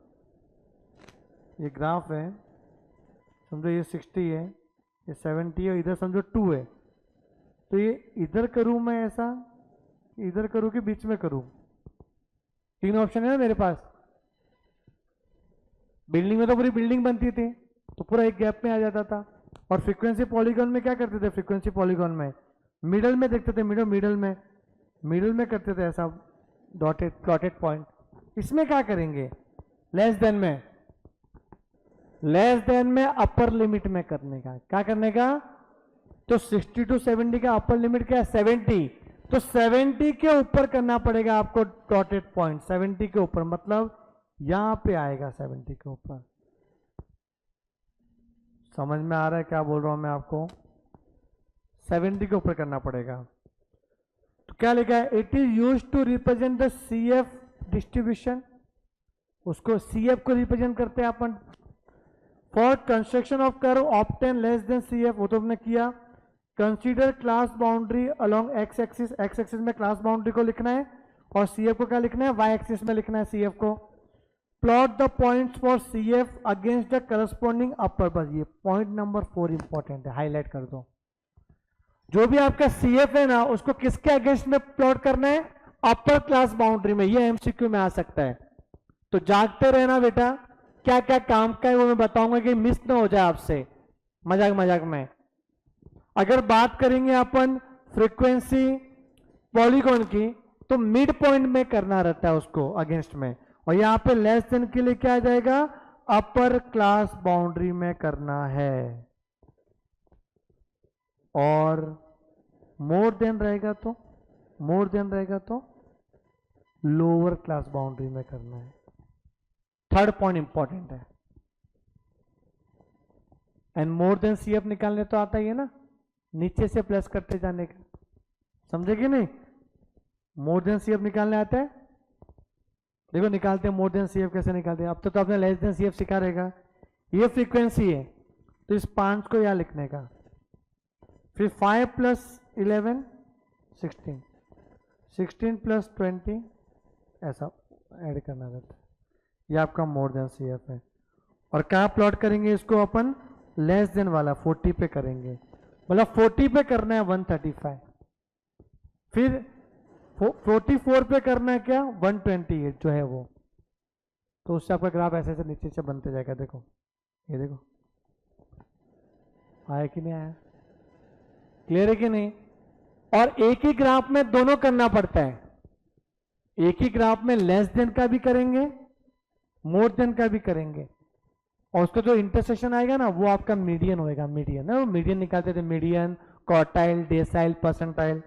[SPEAKER 1] ये ग्राफ है, समझो ये 60 है, ये 70 है, इधर समझो 2 है. तो ये इधर करूं मैं ऐसा, इधर करूं कि बीच में करूं. 3 ऑप्शन है ना मेरे पास. बिल्डिंग में तो पूरी बिल्डिंग बनती थी, तो पूरा एक गैप में आ जाता था. और फ्रीक्वेंसी पॉलीगॉन में क्या करते थे, फ्रीक्वेंसी पॉलीगॉन में मिडल में देखते थे, मिडल में करते थे ऐसा डॉटेड प्लॉटेड पॉइंट. इसमें क्या करेंगे, लेस देन में अपर लिमिट में करने का. क्या करने का, तो 60 to 70 का अपर लिमिट क्या है 70. तो 70 के ऊपर करना पड़ेगा आपको डॉटेड पॉइंट. 70 के ऊपर मतलब यहां पे आएगा 70 के ऊपर. समझ में आ रहा है क्या बोल रहा हूं मैं आपको. 70 के ऊपर करना पड़ेगा. तो क्या लिखा है, it is used to represent the CF distribution. उसको सीएफ को रिप्रेजेंट करते हैं अपन. For construction of curve obtain less than CF, वो तो हमने किया. Consider class boundary along x axis. X axis में क्लास बाउंड्री को लिखना है और सीएफ को क्या लिखना है, वाई एक्सिस में लिखना है सीएफ को. Plot the points for CF against the corresponding upper. बस ये पॉइंट नंबर 4 इंपॉर्टेंट है, हाईलाइट कर दो. जो भी आपका सीएफ है ना, उसको किसके अगेंस्ट में प्लॉट करना है, अपर क्लास बाउंड्री में. ये एमसीक्यू में आ सकता है, तो जागते रहना बेटा. क्या क्या काम का है वो मैं बताऊंगा कि मिस ना हो जाए आपसे मजाक में. अगर बात करेंगे अपन फ्रीक्वेंसी पॉलीगॉन की, तो मिड पॉइंट में करना रहता है उसको अगेंस्ट में. और यहां पे लेस देन के लिए क्या आ जाएगा, अपर क्लास बाउंड्री में करना है. और मोर देन रहेगा तो लोअर क्लास बाउंड्री में करना है. थर्ड पॉइंट इंपॉर्टेंट है. एंड मोर देन सीएफ निकालने तो आता ही है ना, नीचे से प्लस करते जाने का. समझे कि नहीं, मोर देन सीएफ निकालने आता है. देखो निकालते हैं मोर देन सीएफ कैसे निकालते हैं. अब तो आपने लेस देन सीएफ सिखा रहेगा. ये फ्रीक्वेंसी है, तो इस 5 को यहां लिखने का. फिर 5 + 11 16, 16 + 20 ऐसा ऐड करना रहता है. ये आपका मोर देन सीएफ है. और कहाँ प्लॉट करेंगे इसको अपन, लेस देन वाला 40 पे करेंगे. मतलब 40 पे करना है 135. फिर 44 पे करना है क्या, 128 जो है वो, तो उससे आपका ग्राफ ऐसे ऐसे नीचे से बनते जाएगा। देखो ये देखो आया कि नहीं आया, क्लियर है कि नहीं। और एक ही ग्राफ में दोनों करना पड़ता है, एक ही ग्राफ में लेस देन का भी करेंगे, मोर देन का भी करेंगे, और उसका जो इंटरसेक्शन आएगा ना वो आपका मीडियन होएगा। मीडियन ना, मीडियन निकालते थे, मीडियन, क्वार्टाइल, डेसाइल, परसेंटाइल,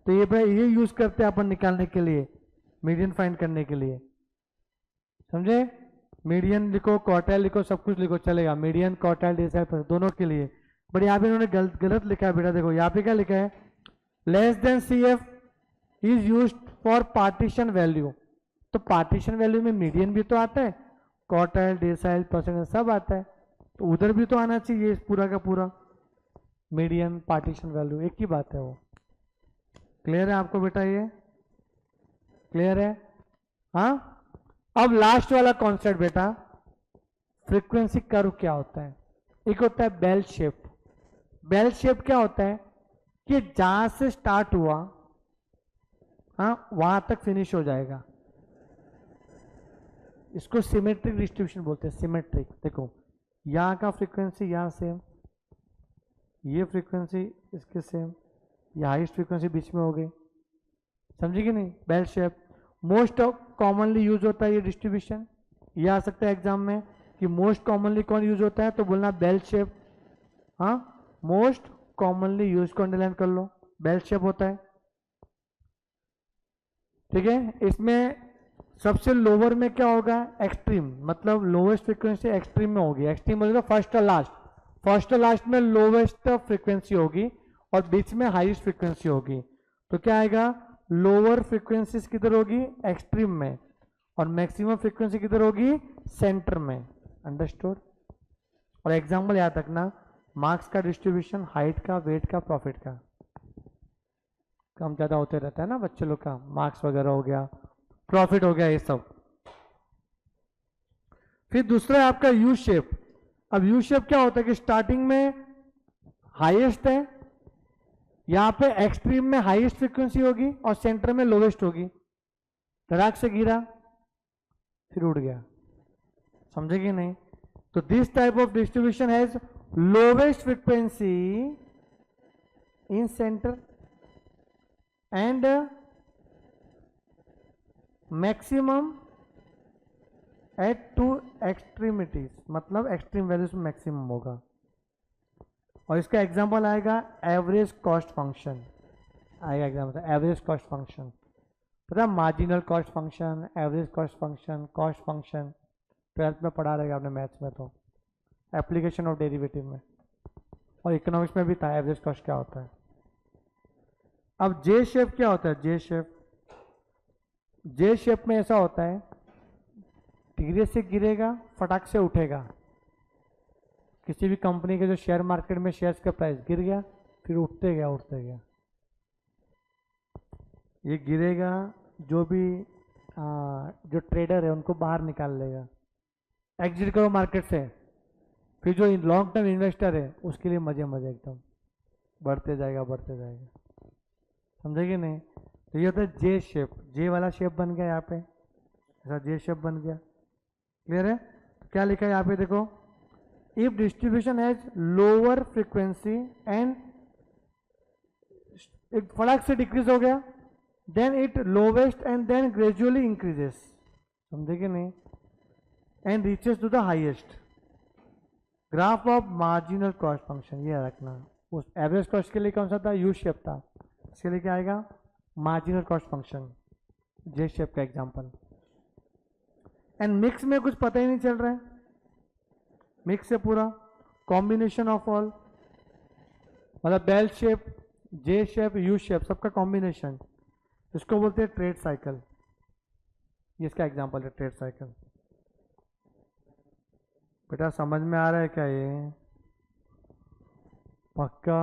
[SPEAKER 1] तो ये यूज करते हैं अपन निकालने के लिए, मीडियन फाइंड करने के लिए, समझे। मीडियन लिखो, क्वार्टाइल लिखो, सब कुछ लिखो चलेगा, मीडियन, क्वार्टाइल, डेसाइल दोनों के लिए। बट यहाँ पे इन्होंने गलत लिखा है बेटा, देखो यहाँ पे क्या लिखा है, less then CF is use for partition value. तो पार्टीशन वैल्यू में मीडियन भी तो आता है, क्वार्टाइल, डेसाइल, परसेंटाइल सब आता है, तो उधर भी तो आना चाहिए पूरा का पूरा मीडियन, पार्टीशन वैल्यू एक ही बात है वो। क्लियर है आपको बेटा, ये क्लियर है। हाँ, अब लास्ट वाला कॉन्सेप्ट बेटा, फ्रीक्वेंसी कर्व क्या होता है। एक होता है बेल शेप। बेल शेप क्या होता है कि जहां से स्टार्ट हुआ, हाँ, वहां तक फिनिश हो जाएगा। इसको सिमेट्रिक डिस्ट्रीब्यूशन बोलते हैं, सिमेट्रिक। देखो यहाँ का फ्रीक्वेंसी यहाँ सेम, ये फ्रीक्वेंसी इसके सेम, ये हाईएस्ट फ्रीक्वेंसी बीच में हो गई, समझे कि नहीं। Bell shape most commonly use होता है ये डिस्ट्रीब्यूशन। ये आ सकता है एग्जाम में कि मोस्ट कॉमनली कौन यूज होता है, तो बोलना बेल शेप। हाँ, मोस्ट कॉमनली यूज को अंडरलाइन कर लो, बेल शेप होता है, ठीक है। इसमें सबसे लोअर में क्या होगा, एक्सट्रीम, मतलब लोवेस्ट फ्रीक्वेंसी एक्सट्रीम में होगी। एक्सट्रीम मतलब फर्स्ट और लास्ट, फर्स्ट और लास्ट में लोवेस्ट फ्रीक्वेंसी होगी और बीच में हाईएस्ट फ्रीक्वेंसी होगी। तो क्या आएगा, लोअर फ्रीक्वेंसीज किधर होगी, एक्सट्रीम में, और मैक्सिमम फ्रीक्वेंसी किधर होगी, सेंटर में। अंडरस्टूड। और एग्जाम्पल याद रखना, मार्क्स का डिस्ट्रीब्यूशन हाइट का, वेट का, प्रॉफिट का, कम ज्यादा होते रहता है ना बच्चे लोग का, मार्क्स वगैरह हो गया, प्रॉफिट हो गया, ये सब। फिर दूसरा है आपका यू शेप। अब यू शेप क्या होता है कि स्टार्टिंग में हाईएस्ट है, यहां पे एक्सट्रीम में हाईएस्ट फ्रीक्वेंसी होगी और सेंटर में लोवेस्ट होगी, धड़ाक से गिरा फिर उड़ गया, समझे कि नहीं। तो this type of distribution has lowest frequency in centre and maximum at two extremities, मतलब एक्सट्रीम वैल्यूज में मैक्सिमम होगा। और इसका एग्जांपल आएगा एवरेज कॉस्ट फंक्शन, आएगा एग्जांपल एवरेज कॉस्ट फंक्शन, पता, marginal cost function, average cost function, cost function 12th में पढ़ा रहेगा आपने मैथ्स में, तो एप्लीकेशन ऑफ डेरिवेटिव में, और इकोनॉमिक्स में भी था एवरेज कॉस्ट क्या होता है। अब जे शेप क्या होता है, जे शेप, जे शेप में ऐसा होता है, धीरे से गिरेगा, फटाक से उठेगा। किसी भी कंपनी के जो शेयर मार्केट में शेयर्स का प्राइस गिर गया, फिर उठते गया उठते गया, ये गिरेगा, जो भी जो ट्रेडर है उनको बाहर निकाल लेगा, एग्जिट करो मार्केट से। फिर जो लॉन्ग टर्म इन्वेस्टर है उसके लिए मजे मजे एकदम, बढ़ते जाएगा बढ़ते जाएगा, समझे कि नहीं। तो ये होता है जे शेप, जे वाला शेप बन गया यहाँ पे, ऐसा जे शेप बन गया, क्लियर है। तो क्या लिखा है यहाँ पे देखो, if distribution has lower frequency and एक फटाक से डिक्रीज हो गया, then it lowest and then gradually increases, समझे कि नहीं, and reaches to the highest. Graph of marginal cost function, ये रखना। उस एवरेज कॉस्ट के लिए कौन सा था, यू शेप था, इसके लिए क्या आएगा, मार्जिनल कॉस्ट फंक्शन, जे शेप का एग्जांपल। एंड मिक्स में कुछ पता ही नहीं चल रहा है, मिक्स से पूरा कॉम्बिनेशन ऑफ ऑल, मतलब bell shape, J shape, U shape, सबका कॉम्बिनेशन, इसको बोलते हैं ट्रेड साइकिल। ये इसका एग्जांपल है, ट्रेड साइकिल। बेटा समझ में आ रहा है क्या ये, पक्का।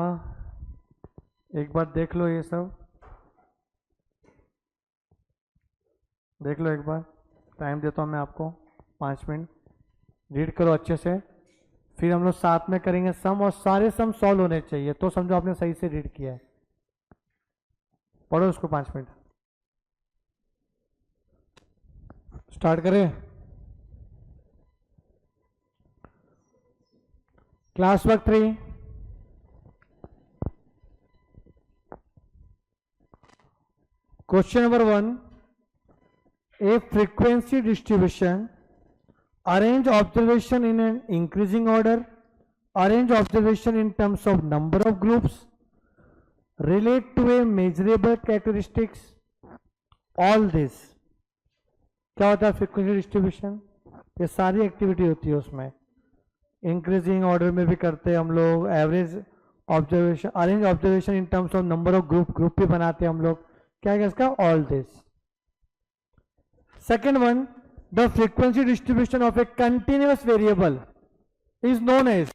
[SPEAKER 1] एक बार देख लो, ये सब देख लो एक बार, टाइम देता हूँ मैं आपको 5 मिनट, रीड करो अच्छे से, फिर हम लोग साथ में करेंगे सम, और सारे सम सॉल्व होने चाहिए, तो समझो आपने सही से रीड किया है। पढ़ो उसको 5 मिनट। स्टार्ट करें। Class work 3। Question number 1, a frequency distribution, arrange observation in an increasing order, arrange observation in terms of number of groups, relate to a measurable characteristics, all this। क्या होता है frequency distribution? ये सारी activity होती है उसमें, increasing order में भी करते हैं हम लोग, average observation, arrange observation in terms of number of group भी बनाते हैं हम लोग। क्या है इसका? All this. Second one, the frequency distribution of a continuous variable is known as.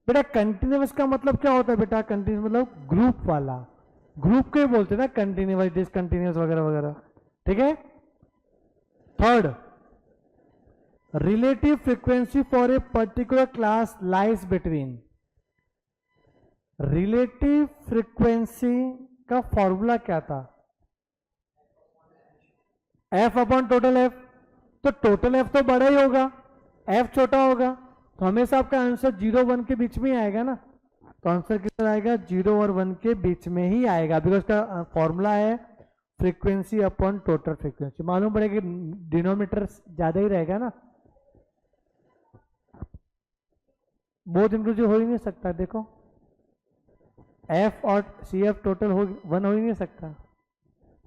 [SPEAKER 1] बेटा कंटिन्यूअस का मतलब क्या होता है बेटा? कंटिन्यूअस मतलब ग्रुप वाला, ग्रुप को ही बोलते हैं ना कंटिन्यूअस, डिसकंटिन्यूअस वगैरह वगैरह, ठीक है। Third, relative frequency for a particular class lies between. Relative frequency का फॉर्मूला क्या था? F upon total F. तो टोटल एफ तो बड़ा ही होगा, एफ छोटा होगा, तो हमेशा आपका आंसर 0 1 के बीच में ही आएगा ना। तो आंसर किधर आएगा? 0 और 1 के बीच में ही आएगा, बिकॉज का फॉर्मूला है फ्रीक्वेंसी अपॉन टोटल फ्रीक्वेंसी। मालूम पड़ेगा कि डिनोमीटर ज्यादा ही रहेगा ना, बहुत इंक्लूसिव हो ही नहीं सकता। देखो एफ और सी एफ टोटल हो 1 हो ही नहीं सकता,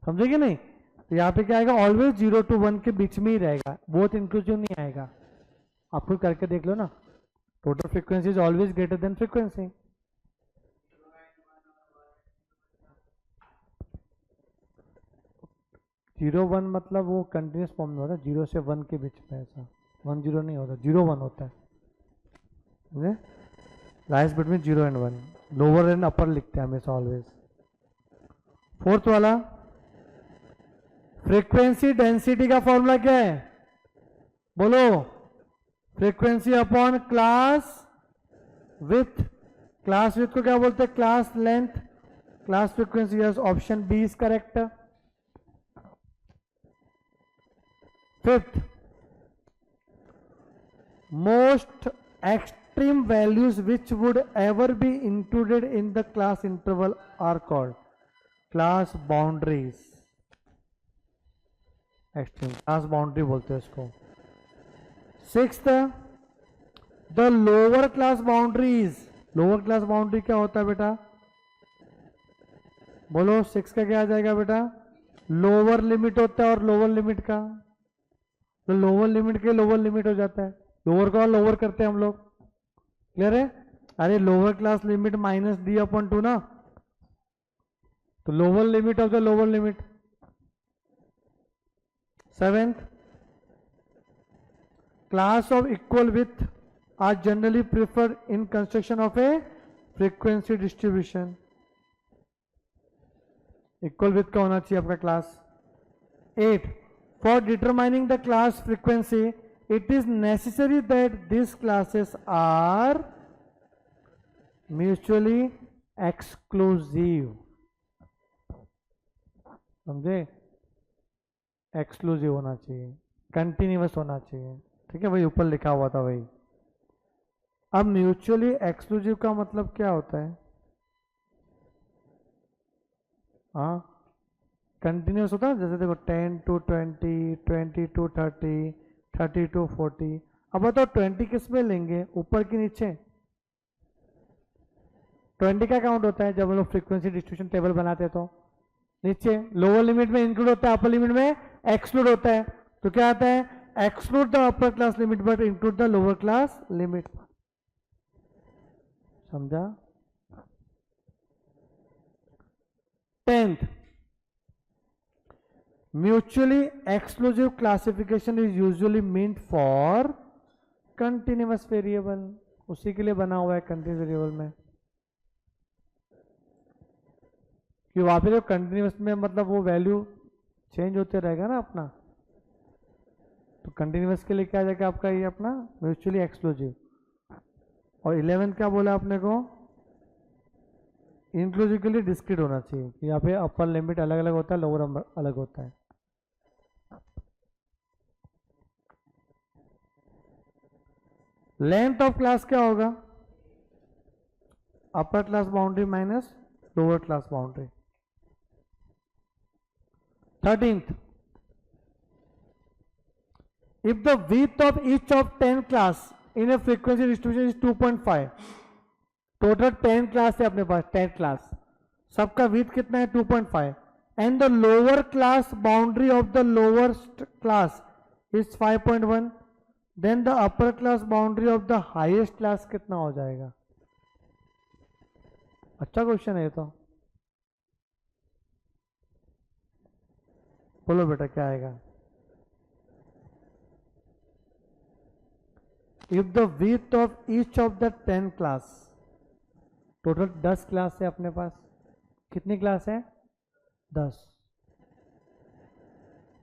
[SPEAKER 1] समझे कि नहीं? तो यहाँ पे क्या आएगा? ऑलवेज 0 to 1 के बीच में ही रहेगा, बहुत इंक्लूसिव नहीं आएगा। आप खुद करके देख लो ना, total frequency is always greater than frequency. Zero 1 मतलब वो कंटिन्यूस फॉर्म में होता है, 0 से 1 के बीच में, ऐसा 1 0 नहीं होता, 0 1 होता है। Lies between 0 and 1, lower end upper लिखते हैं हमेशा ऑलवेज। फोर्थ वाला, फ्रीक्वेंसी डेंसिटी का फॉर्मूला क्या है? बोलो। Frequency upon class width. Class width को क्या बोलते हैं? Class length. Class frequency, yes, option B is correct. Fifth, most extreme values which would ever be included in the class interval are called class boundaries. Extreme class boundary बोलते हैं इसको। Sixth, the lower class boundaries. Lower class boundary क्या होता है बेटा? बोलो, 6 का क्या आ जाएगा बेटा? लोअर लिमिट होता है और लोअर लिमिट का, तो लोअर लिमिट के लोअर लिमिट हो जाता है, लोअर का लोअर करते हैं हम लोग। क्लियर है? अरे lower class limit minus D upon 2 ना, तो lower limit of the lower limit. Seventh, class of equal width are generally preferred in construction of a frequency distribution. Equal width का होना चाहिए आपका class. 8, for determining the class frequency it is necessary that these classes are mutually exclusive। समझे? Exclusive होना चाहिए, continuous होना चाहिए, ठीक है, वही ऊपर लिखा हुआ था वही। अब म्यूचुअली एक्सक्लूसिव का मतलब क्या होता है? हाँ, कंटिन्यूअस होता है, जैसे देखो 10 to 20, 20 to 30, 30 to 40। अब बताओ 20 किस में लेंगे, ऊपर की नीचे? 20 का काउंट होता है जब हम लोग फ्रीक्वेंसी डिस्ट्रीब्यूशन टेबल बनाते हैं, तो नीचे लोअर लिमिट में इंक्लूड होता है, अपर लिमिट में एक्सक्लूड होता है। तो क्या आता है? Exclude the upper class limit but include the lower class limit. समझा? 10th, mutually exclusive classification is usually meant for continuous variable। उसी के लिए बना हुआ है कंटिन्यूस वेरिएबल में, कि वहां पे जो कंटिन्यूस में मतलब वो वैल्यू चेंज होते रहेगा ना अपना, तो कंटिन्यूस के लिए क्या जाएगा आपका ये अपना म्यूचुअली एक्सक्लूसिव। और 11th क्या बोला आपने को? इंक्लूसिवली डिस्क्रीट होना चाहिए कि यहाँ पे अपर लिमिट अलग अलग होता है, लोअर अलग होता है। लेंथ ऑफ क्लास क्या होगा? अपर class boundary minus lower class boundary. 13th, if the width of each of 10 class in a frequency distribution is 2.5, total 10 class है अपने पास, 10 क्लास, सबका width कितना है? 2.5, and the lower class boundary of the lowest class is 5.1, then the upper class boundary of the highest class कितना हो जाएगा? अच्छा question है ये तो, बोलो बेटा क्या आएगा? If the width of each of the 10 class, total 10 class है अपने पास, कितनी क्लास है? 10,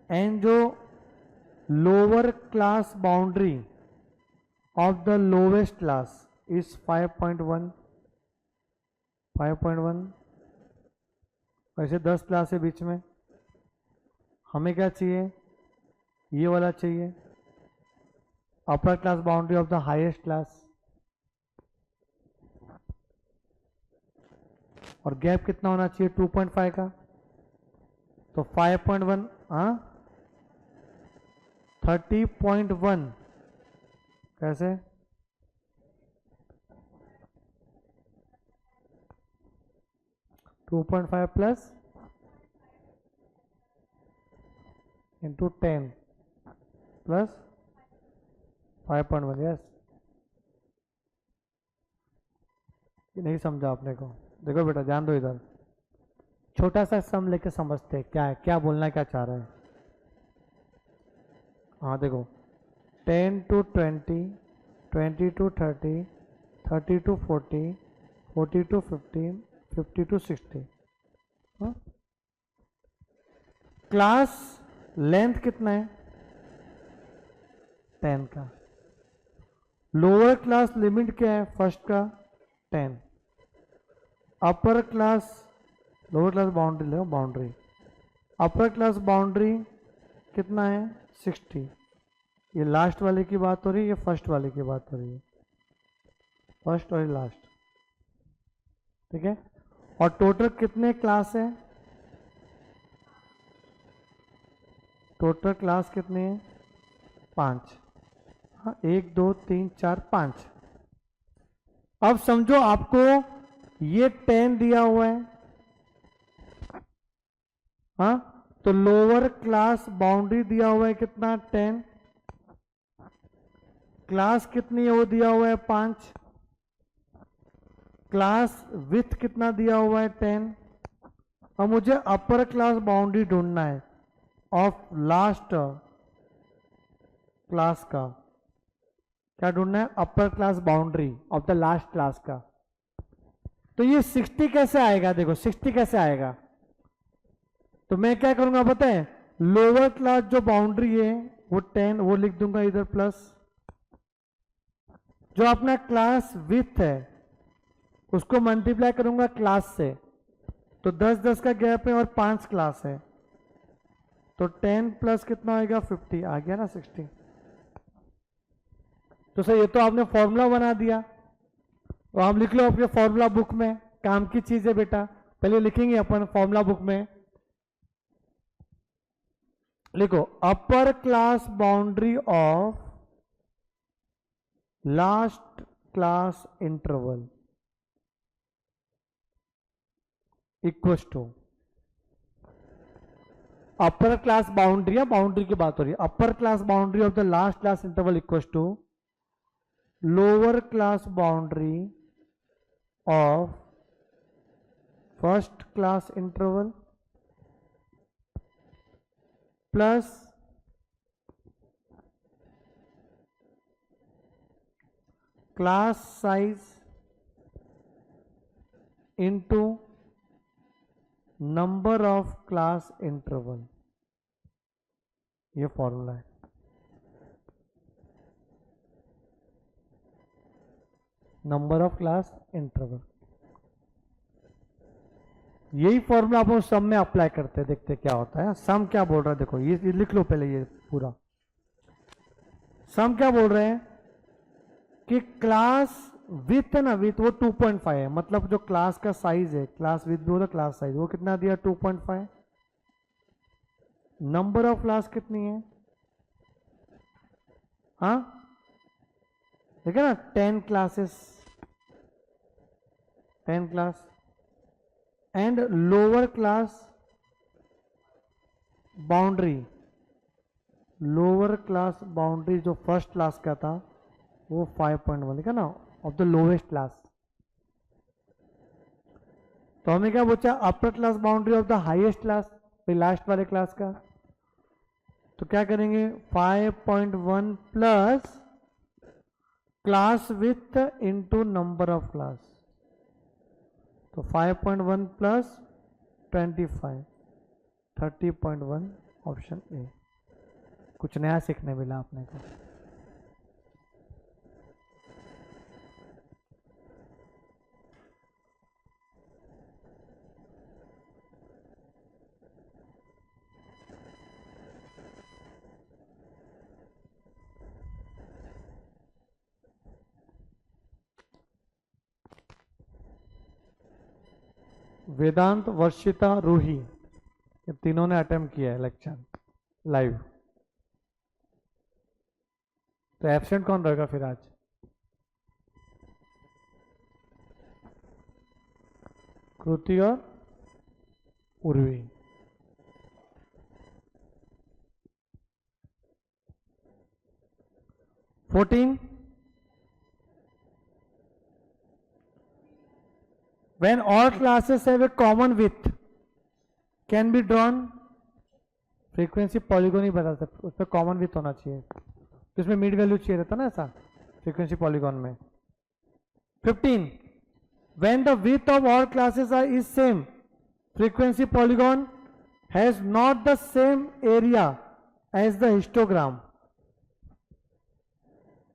[SPEAKER 1] एंड जो lower class boundary of the lowest class is 5.1, 5.1, वैसे 10 क्लास है बीच में, हमें क्या चाहिए? ये वाला चाहिए, अपर class boundary of the highest class, और गैप कितना होना चाहिए? 2.5 का, तो 5.1, हाँ 30.1, कैसे? Two 2.5 plus into 10 plus 5.1, yes. नहीं समझा आपने को? देखो बेटा ध्यान दो इधर, छोटा सा सम लेके समझते हैं क्या है, क्या बोलना क्या चाह रहा है। हाँ देखो, 10 to 20, 20 to 30, 30 to 40, 40 to 50, 50 to 60। Class length कितना है? 10 का। लोअर क्लास लिमिट क्या है फर्स्ट का? 10। Upper class, lower class boundary लो, बाउंड्री अपर क्लास बाउंड्री कितना है? 60। ये लास्ट वाले की बात हो रही है, ये फर्स्ट वाले की बात हो रही है, फर्स्ट और लास्ट, ठीक है। और टोटल कितने क्लास है? टोटल क्लास कितने हैं? 5। हाँ 1 2 3 4 5। अब समझो आपको ये 10 दिया हुआ है, हाँ तो लोअर क्लास बाउंड्री दिया हुआ है कितना? 10। क्लास कितनी है वो दिया हुआ है 5। क्लास विथ कितना दिया हुआ है? 10। अब मुझे अपर क्लास बाउंड्री ढूंढना है ऑफ लास्ट क्लास का। क्या ढूंढना है? Upper class boundary of the last class का। तो ये 60 कैसे आएगा? देखो 60 कैसे आएगा, तो मैं क्या करूंगा पता है? लोअर क्लास जो बाउंड्री है वो 10, वो लिख दूंगा इधर, प्लस जो अपना क्लास विथ है उसको मल्टीप्लाई करूंगा क्लास से, तो 10-10 का गैप है और 5 क्लास है, तो 10 प्लस कितना होगा? 50। आ गया ना 60। तो सर ये तो आपने फॉर्मूला बना दिया, तो आप लिख लो अपने फॉर्मूला बुक में, काम की चीज है बेटा, पहले लिखेंगे अपन फॉर्मूला बुक में। लिखो upper class boundary of last class interval equals to upper class boundary, या बाउंड्री की बात हो रही है, upper class boundary of the last class interval equals to lower class boundary of first class interval plus class size into number of class interval. ये formula है। Number of class interval, यही formula आप sum में apply करते हैं, देखते क्या होता है। सम क्या बोल रहा है देखो, ये लिख लो पहले ये पूरा। सम क्या बोल रहे हैं कि क्लास विथ है ना, विथ वो 2.5 है, मतलब जो क्लास का साइज है, क्लास विथ भी होता क्लास साइज, वो कितना दिया 2.5। नंबर ऑफ क्लास कितनी है, हाँ ठीक है ना, 10 classes, 10 class and lower class boundary, lower class boundary जो फर्स्ट क्लास का था वो 5.1 लिखा ना, ऑफ द लोवेस्ट क्लास। तो हमें क्या पूछा, अपर class boundary of the highest class, फिर लास्ट वाले क्लास का। तो क्या करेंगे 5.1 plus class with into number of class, तो 5.1 प्लस 25, 30.1 ऑप्शन ए। कुछ नया सीखने मिला आपने को। वेदांत, वर्षिता, रूही, ये तीनों ने अटेम्प्ट किया है लेक्चर लाइव। तो एब्सेंट कौन रहेगा फिर आज? कृति और Urvi. Fourteen, when all classes have a common width can be drawn, frequency polygon ही बता सकते, उस पर कॉमन विथ होना चाहिए, तो इसमें मिड वैल्यू चाहिए रहता ना ऐसा फ्रीक्वेंसी पॉलीगॉन में। 15, when the width of all classes are is same, frequency polygon has not the same area as the histogram।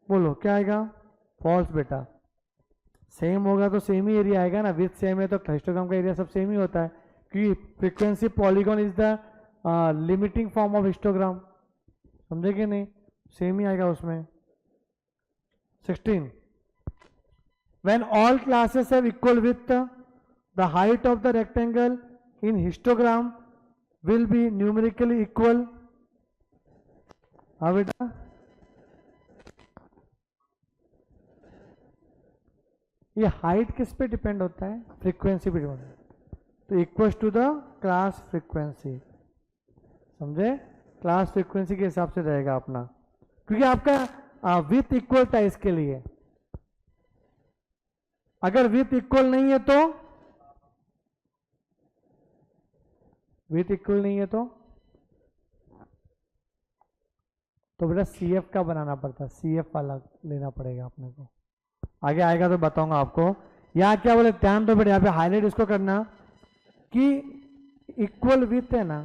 [SPEAKER 1] बोलो क्या आएगा? फॉल्स बेटा, सेम होगा तो सेम ही एरिया आएगा ना, विथ सेम है तो हिस्टोग्राम का एरिया सब सेम ही होता है, क्योंकि frequency polygon is the limiting form of histogram, समझे कि नहीं, सेम ही आएगा उसमें। 16, when all classes have equal width, the height of the rectangle in histogram will be numerically equal। हाँ बेटा, ये हाइट किस पे डिपेंड होता है? फ्रीक्वेंसी पे डिपेंड, तो equals to the class frequency, समझे, क्लास फ्रीक्वेंसी के हिसाब से रहेगा अपना, क्योंकि आपका विथ इक्वल था इसके लिए। अगर विथ इक्वल नहीं है तो, विथ इक्वल नहीं है तो बेटा CF का बनाना पड़ता है, CF वाला लेना पड़ेगा अपने को, आगे आएगा तो बताऊंगा आपको। यहाँ क्या बोले, ध्यान दो बेटा, यहाँ पे हाईलाइट इसको करना कि इक्वल विथ है ना,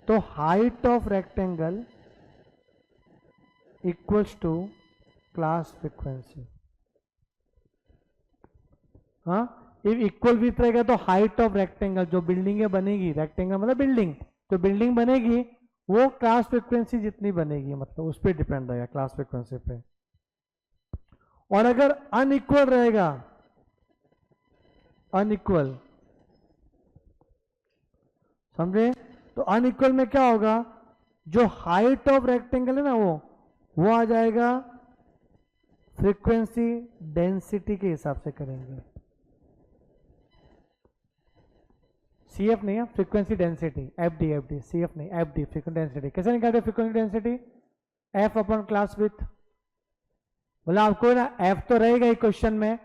[SPEAKER 1] तो height of rectangle equals to class frequency. हाँ, इक्वल विथ रहेगा तो हाइट ऑफ रेक्टेंगल, जो बिल्डिंग बनेगी, रेक्टेंगल मतलब बिल्डिंग, तो बिल्डिंग बनेगी वो क्लास फ्रीक्वेंसी जितनी बनेगी, मतलब उस पर डिपेंड रहेगा क्लास फ्रीक्वेंसी पे। और अगर अनइक्वल रहेगा, अनइक्वल, समझे, तो अनइक्वल में क्या होगा, जो हाइट ऑफ रेक्टेंगल है ना वो आ जाएगा फ्रीक्वेंसी डेंसिटी के हिसाब से करेंगे, CF नहीं है, फ्रीक्वेंसी डेंसिटी, FD, CF नहीं, FD फ्रीक्वेंसी डेंसिटी। कैसे निकालते frequency density? F upon class with, बोला आपको ना F तो रहेगा ही क्वेश्चन में,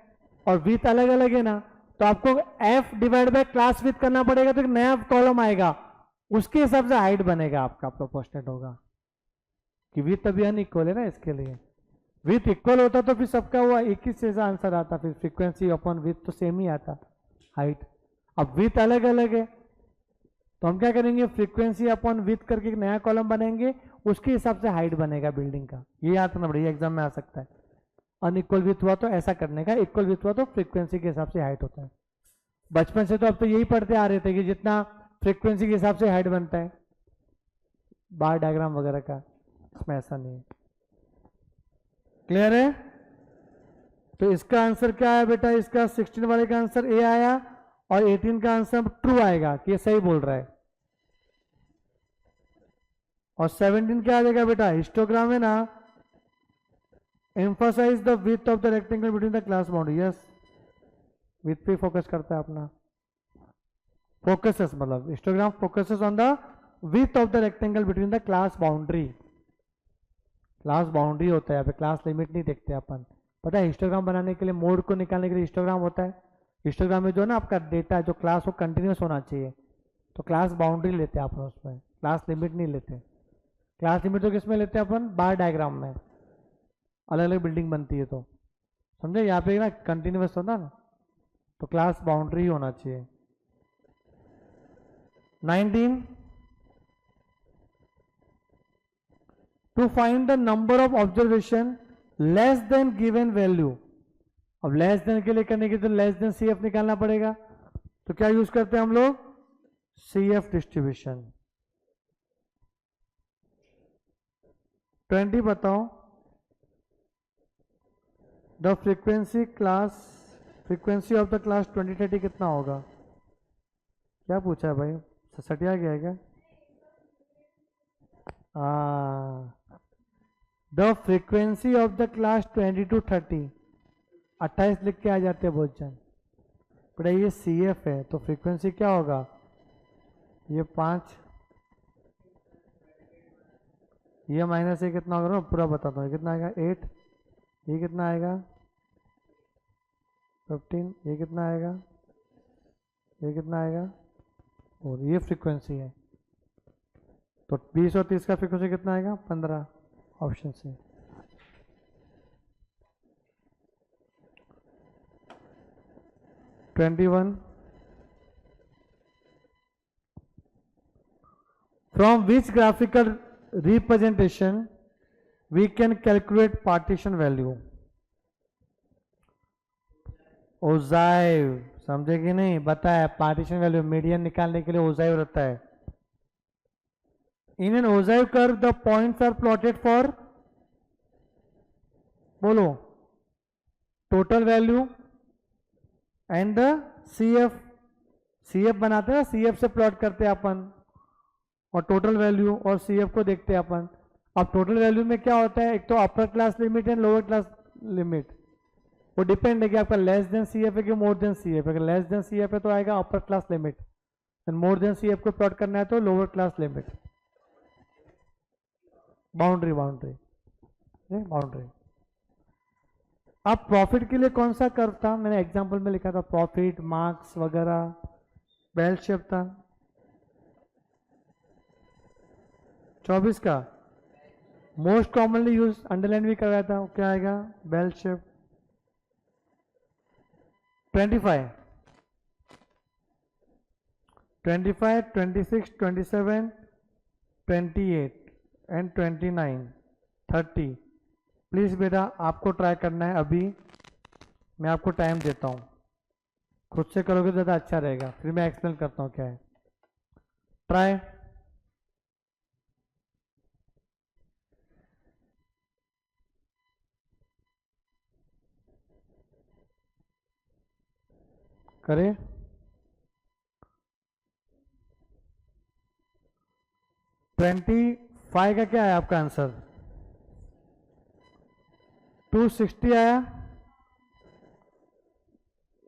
[SPEAKER 1] और विथ अलग अलग है ना, तो आपको F divide by class with करना पड़ेगा, तो एक नया कॉलम आएगा, उसके हिसाब से हाइट बनेगा आपका, प्रोपोर्शनेट होगा, कि विथ अभी अनइक्वल है ना, इसके लिए। विथ इक्वल होता तो फिर सबका हुआ एक ही से आंसर आता, फिर फ्रीक्वेंसी अपॉन विथ तो सेम ही आता हाइट। अब विथ अलग अलग है, तो हम क्या करेंगे, फ्रीक्वेंसी अपॉन विथ करके एक नया कॉलम बनाएंगे, उसके हिसाब से हाइट बनेगा बिल्डिंग का। ये याद रखना बढ़िया, एग्जाम में आ सकता है। अनइक्वल विथ हुआ तो ऐसा करने का, इक्वल विथ हुआ तो फ्रीक्वेंसी के हिसाब से हाइट होता है। बचपन से तो अब तो यही पढ़ते आ रहे थे कि जितना फ्रीक्वेंसी के हिसाब से हाइट बनता है, बार डायग्राम वगैरह का, इसमें ऐसा नहीं है। क्लियर है? तो इसका आंसर क्या है बेटा? इसका 16 वाले का आंसर ए आया और 18 का आंसर ट्रू आएगा कि ये सही बोल रहा है। और 17 क्या आ जाएगा बेटा? हिस्टोग्राम है ना, emphasise the width of the rectangle between the class boundary. Yes, width पे फोकस करता है अपना, फोकसेस मतलब histogram focuses on the width of the rectangle between the class boundary. Class boundary होता है, यहाँ पे क्लास लिमिट नहीं देखते अपन। पता है हिस्टोग्राम बनाने के लिए, मोड को निकालने के लिए हिस्टोग्राम होता है। हिस्टोग्राम में जो है ना आपका डेटा, जो क्लास, वो कंटिन्यूस होना चाहिए, तो क्लास बाउंड्री लेते हैं अपन उसमें, क्लास लिमिट नहीं लेते। क्लास लिमिट तो किसमें लेते हैं अपन? बार डायग्राम में, अलग अलग बिल्डिंग बनती है तो, समझे? यहाँ पे ना कंटिन्यूस होता ना, तो क्लास बाउंड्री होना चाहिए। 19, to find the number of observation less than given value. अब लेस देन के लिए करने के तो लेस देन सी एफ निकालना पड़ेगा, तो क्या यूज करते हैं हम लोग? C F distribution. 20 बताओ, the frequency of the class 2030 कितना होगा? क्या पूछा है भाई? सटिया गया है क्या? The frequency of the class 20 to 30, 28 लिख के आ जाते हैं बहुत जन। पर ये सी एफ है तो फ्रीक्वेंसी क्या होगा? ये 5, ये माइनस ये कितना होगा ना, पूरा बताता हूँ। कितना आएगा? 8, ये कितना आएगा? 15, ये कितना आएगा? ये कितना आएगा? और ये फ्रीक्वेंसी है, तो 20 और 30 का फ्रीक्वेंसी कितना आएगा? 15, ऑप्शन से। (21) From which graphical representation we can calculate partition value? Ogive, समझे कि नहीं? बताया पार्टीशन वैल्यू, मीडियन निकालने के लिए ओजाइव रहता है। In an ogive curve the points are plotted for, बोलो, total value and the CF. CF बनाते हैं, सीएफ से प्लॉट करते हैं अपन, और टोटल वैल्यू और सीएफ को देखते हैं अपन। अब टोटल वैल्यू में क्या होता है? एक तो upper class limit and lower class limit, वो डिपेंड है कि आपका लेस देन सीएफ है कि मोर देन सीएफ है। अगर लेस देन सीएफ है तो आएगा upper class limit, and more than CF को प्लॉट करना है तो लोअर क्लास लिमिट। बाउंड्री अब प्रॉफिट के लिए कौन सा कर्व था? मैंने एग्जांपल में लिखा था प्रॉफिट, मार्क्स वगैरह, बेल शेप था। 24 का मोस्ट कॉमनली यूज अंडरलाइन भी करवाया था, क्या आएगा? Bell shape. 25, 26, 27, 28 एंड 29, 30। प्लीज बेटा आपको ट्राई करना है, अभी मैं आपको टाइम देता हूं, खुद से करोगे तो ज़्यादा अच्छा रहेगा, फिर मैं एक्सप्लेन करता हूं क्या है। ट्राई। करे। 25 का क्या है आपका आंसर? 260 आया।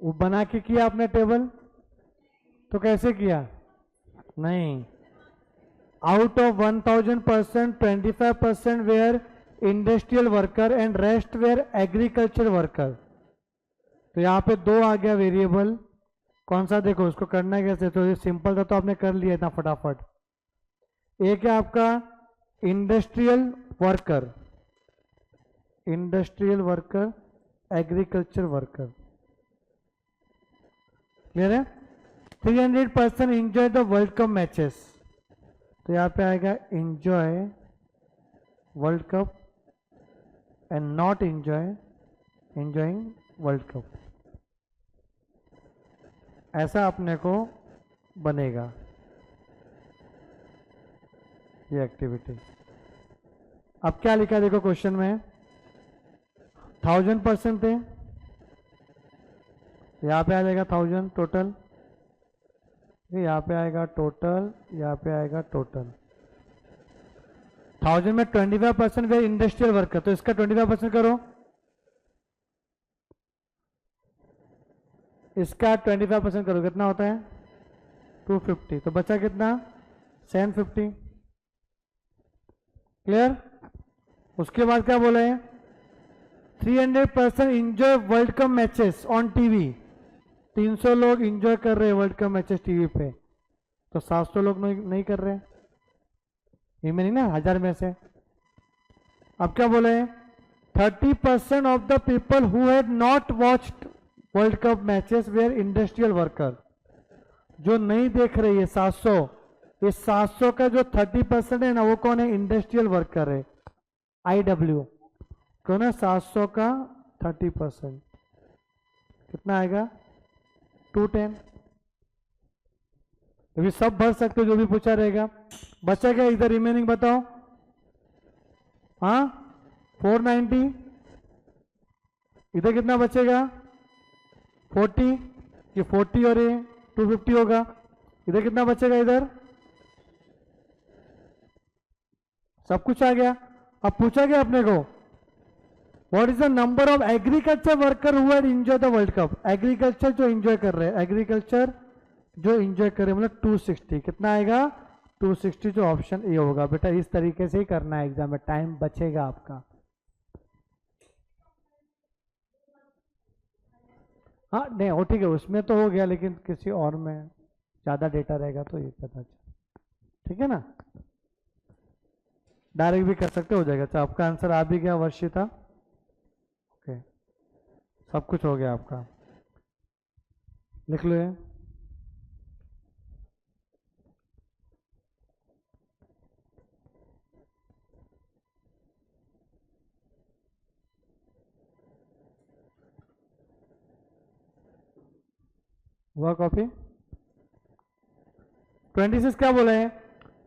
[SPEAKER 1] वो बना के किया आपने टेबल, तो कैसे किया? नहीं, out of 1000% 25% were industrial worker and rest were agriculture worker. तो यहाँ पे 2 आ गया वेरिएबल, कौन सा? देखो उसको करना कैसे, तो ये सिंपल था तो आपने कर लिया इतना फटाफट। एक है आपका industrial worker, agriculture worker. Clear है? 300% enjoy the world cup matches, तो यहाँ पे आएगा enjoy world cup and not enjoying world cup. ऐसा अपने को बनेगा ये एक्टिविटी। अब क्या लिखा देखो क्वेश्चन में, 1000% थे, यहाँ पे आ जाएगा 1000 टोटल, यहाँ पे आएगा टोटल, यहाँ पे आएगा टोटल। 1000 में 25% वे इंडस्ट्रियल वर्कर, तो इसका 25% करो, इसका 25% करो, कितना होता है 250, तो बचा कितना 750। क्लियर। उसके बाद क्या बोला है, 300% enjoy world cup matches on TV, 300 लोग इंजॉय कर रहे हैं वर्ल्ड कप मैचेस टीवी पे, तो 700 लोग नहीं कर रहे, ये में नहीं ना, 1000 में से। अब क्या बोले, 30% of the people who had not watched world cup matches were industrial worker, जो नहीं देख रहे ये 700, इस 700 का जो 30% है ना वो कौन है, इंडस्ट्रियल वर्कर है, IW। कौन है 700 का 30%, कितना आएगा 210। अभी सब भर सकते हो जो भी पूछा रहेगा। बचा क्या इधर रिमेनिंग बताओ, हाँ 490, इधर कितना बचेगा 40, ये 40 और ये 250 होगा, इधर कितना बचेगा, इधर सब कुछ आ गया। अब पूछा गया अपने को, what is the number of agriculture worker who had enjoy the world cup, agriculture जो एंजॉय कर रहे हैं, एग्रीकल्चर जो एंजॉय कर रहे हैं मतलब 260, कितना आएगा 260, जो ऑप्शन ए होगा। बेटा इस तरीके से ही करना है एग्जाम में, टाइम बचेगा आपका। हाँ नहीं वो ठीक है, उसमें तो हो गया, लेकिन किसी और में ज्यादा डेटा रहेगा तो ये पता चल, ठीक है ना, डायरेक्ट भी कर सकते हो जाएगा। अच्छा आपका आंसर आ भी गया वर्षिता, ओके सब कुछ हो गया आपका, लिख लो ये। हुआ कॉपी। 26 क्या बोला है,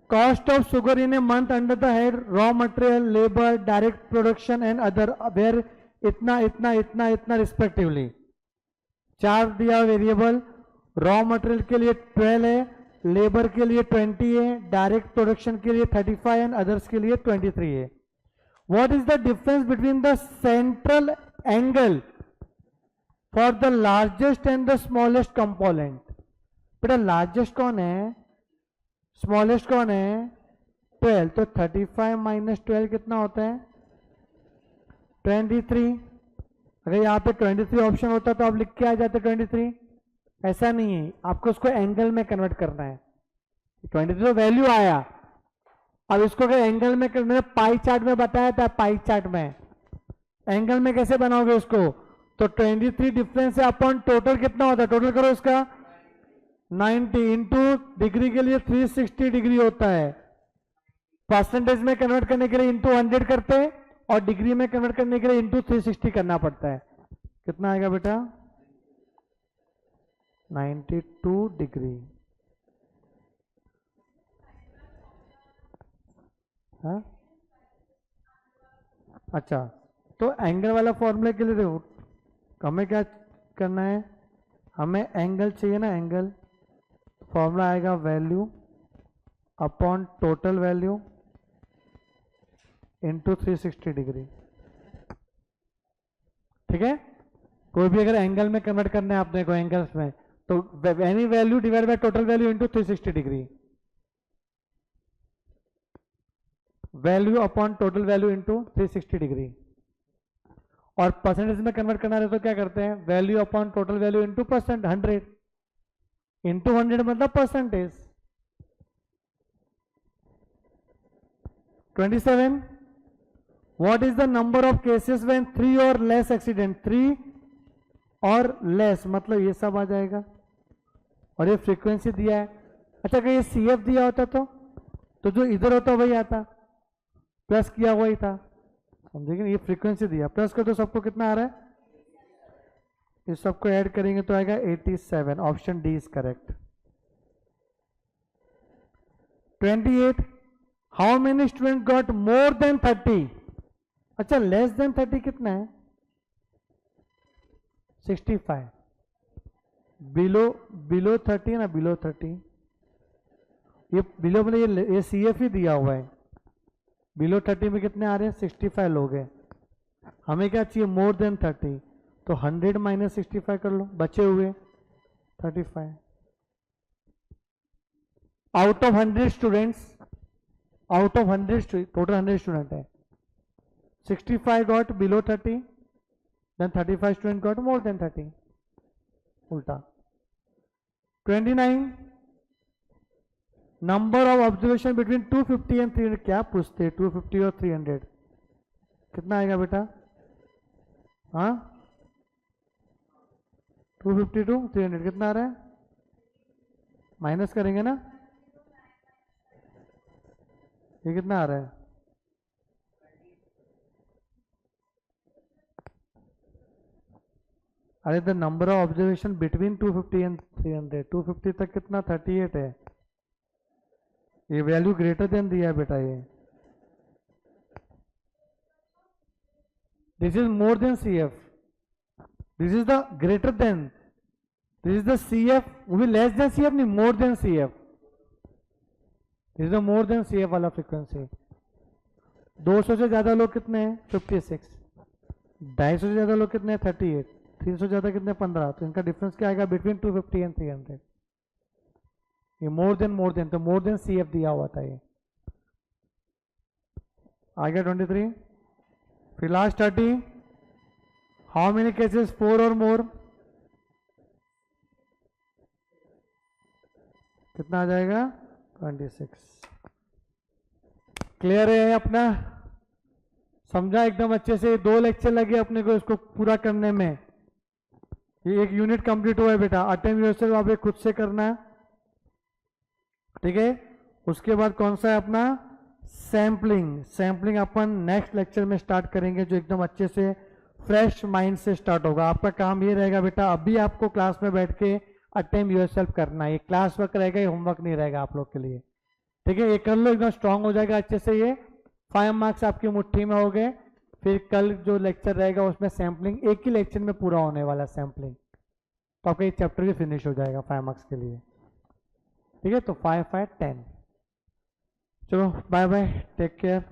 [SPEAKER 1] cost of sugar in a month under the head raw material, labour, direct production and other, were इतना इतना इतना इतना रिस्पेक्टिवली। चार दिया वेरिएबल, रॉ मटेरियल के लिए 12 है, लेबर के लिए 20 है, डायरेक्ट प्रोडक्शन के लिए 35 एंड अदर्स के लिए 23 है। What is the difference between the central angle for the largest and the smallest component. बेटा लार्जेस्ट कौन है, स्मॉलेस्ट कौन है 12, तो 35 माइनस 12 कितना होता है 23। अगर यहाँ पे 23 ऑप्शन होता तो आप लिख के आ जाते 23, ऐसा नहीं है, आपको उसको एंगल में कन्वर्ट करना है। 23 तो वैल्यू आया, अब इसको अगर एंगल में मैंने पाई चार्ट में बताया था, पाई चार्ट में एंगल में कैसे बनाओगे उसको, तो 23 डिफरेंस है अपॉन टोटल कितना होता है, टोटल करो इसका 90 इंटू डिग्री के लिए 360 डिग्री होता है, परसेंटेज में कन्वर्ट करने के लिए इंटू 100 करते हैं और डिग्री में कन्वर्ट करने के लिए इंटू 360 करना पड़ता है। कितना आएगा बेटा 92 डिग्री। हाँ अच्छा, तो एंगल वाला फॉर्मूला के लिए देखो हमें क्या करना है, हमें एंगल चाहिए ना, एंगल फॉर्मूला आएगा value upon total value into 360 degree. ठीक है, कोई भी अगर एंगल में कन्वर्ट करना है आपने को एंगल्स में, तो any value divide by total value into 360 degree, value upon total value into 360 degree. और परसेंटेज में कन्वर्ट करना है तो क्या करते हैं, value upon total value into percent, 100 into 100 मतलब percentage. 27 what is the number of cases when 3 और लेस एक्सीडेंट, 3 और लेस मतलब ये सब आ जाएगा, और ये फ्रीक्वेंसी दिया है। अच्छा अगर ये CF दिया होता तो जो इधर होता वही आता, प्लस किया हुआ ही था, समझेंगे। ये फ्रीक्वेंसी दिया, प्लस कर तो सबको कितना आ रहा है, इस सबको ऐड करेंगे तो आएगा 87। Option D is correct. 28 how many student got more than 30? अच्छा लेस देन 30 कितना है? 65। बिलो 30 है ना, बिलो 30। ये बिलो मतलब ये CF ही दिया हुआ है। बिलो 30 में कितने आ रहे हैं? 65 लोग हैं। हमें क्या चाहिए? मोर देन 30। तो 100 माइनस 65 कर लो, बचे हुए 35। Out of 100 students, out of 100 total 100 student है, 65 got below 30, then 35 student got more than 30। उल्टा। 29 number of observation between 250 and 300। क्या पूछते हैं? 250 और 300 कितना आएगा बेटा? हाँ 250 टू 300 कितना आ रहा है? माइनस करेंगे ना, ये कितना आ रहा है? अरे the number of observation between 250 and 300, 250 तक कितना? 38 है। ये वैल्यू ग्रेटर देन दिया है बेटा। ये this is more than CF, this is the greater than, this is the CF, वो भी लेस देन CF नहीं, more than CF। This is the more than CF वाला फ्रीक्वेंसी। 200 से ज्यादा लोग कितने हैं? 56। 250 से ज्यादा लोग कितने हैं? 38। 300 ज्यादा कितने? 15। तो इनका डिफरेंस क्या आएगा? Between 250 and 300। ये मोर देन, तो मोर देन CF दिया हुआ था ये। आ गया 23। फिर लास्ट 30 हाउ मेनी केसेस 4 और मोर? कितना आ जाएगा? 26। क्लियर है अपना? समझा एकदम अच्छे से? 2 लेक्चर लगे अपने को इसको पूरा करने में। ये एक यूनिट कंप्लीट हुआ है बेटा। अटेम्प्ट योरसेल्फ आप खुद से करना है, ठीक है। उसके बाद कौन सा है अपना? सैम्पलिंग। सैम्पलिंग अपन नेक्स्ट लेक्चर में स्टार्ट करेंगे, जो एकदम अच्छे से फ्रेश माइंड से स्टार्ट होगा। आपका काम ये रहेगा बेटा, अभी आपको क्लास में बैठ के अटेम्प्ट योरसेल्फ करना है। ये क्लास वर्क रहेगा, ये होमवर्क नहीं रहेगा आप लोग के लिए, ठीक है। ये कर लो, एकदम स्ट्रांग हो जाएगा अच्छे से। ये 5 मार्क्स आपकी मुट्ठी में हो गए। फिर कल जो लेक्चर रहेगा उसमें सैम्पलिंग एक ही लेक्चर में पूरा होने वाला सैम्पलिंग, तो आपका एक चैप्टर भी फिनिश हो जाएगा 5 मार्क्स के लिए, ठीक है। तो 5, 5, 10। चलो बाय बाय, टेक केयर।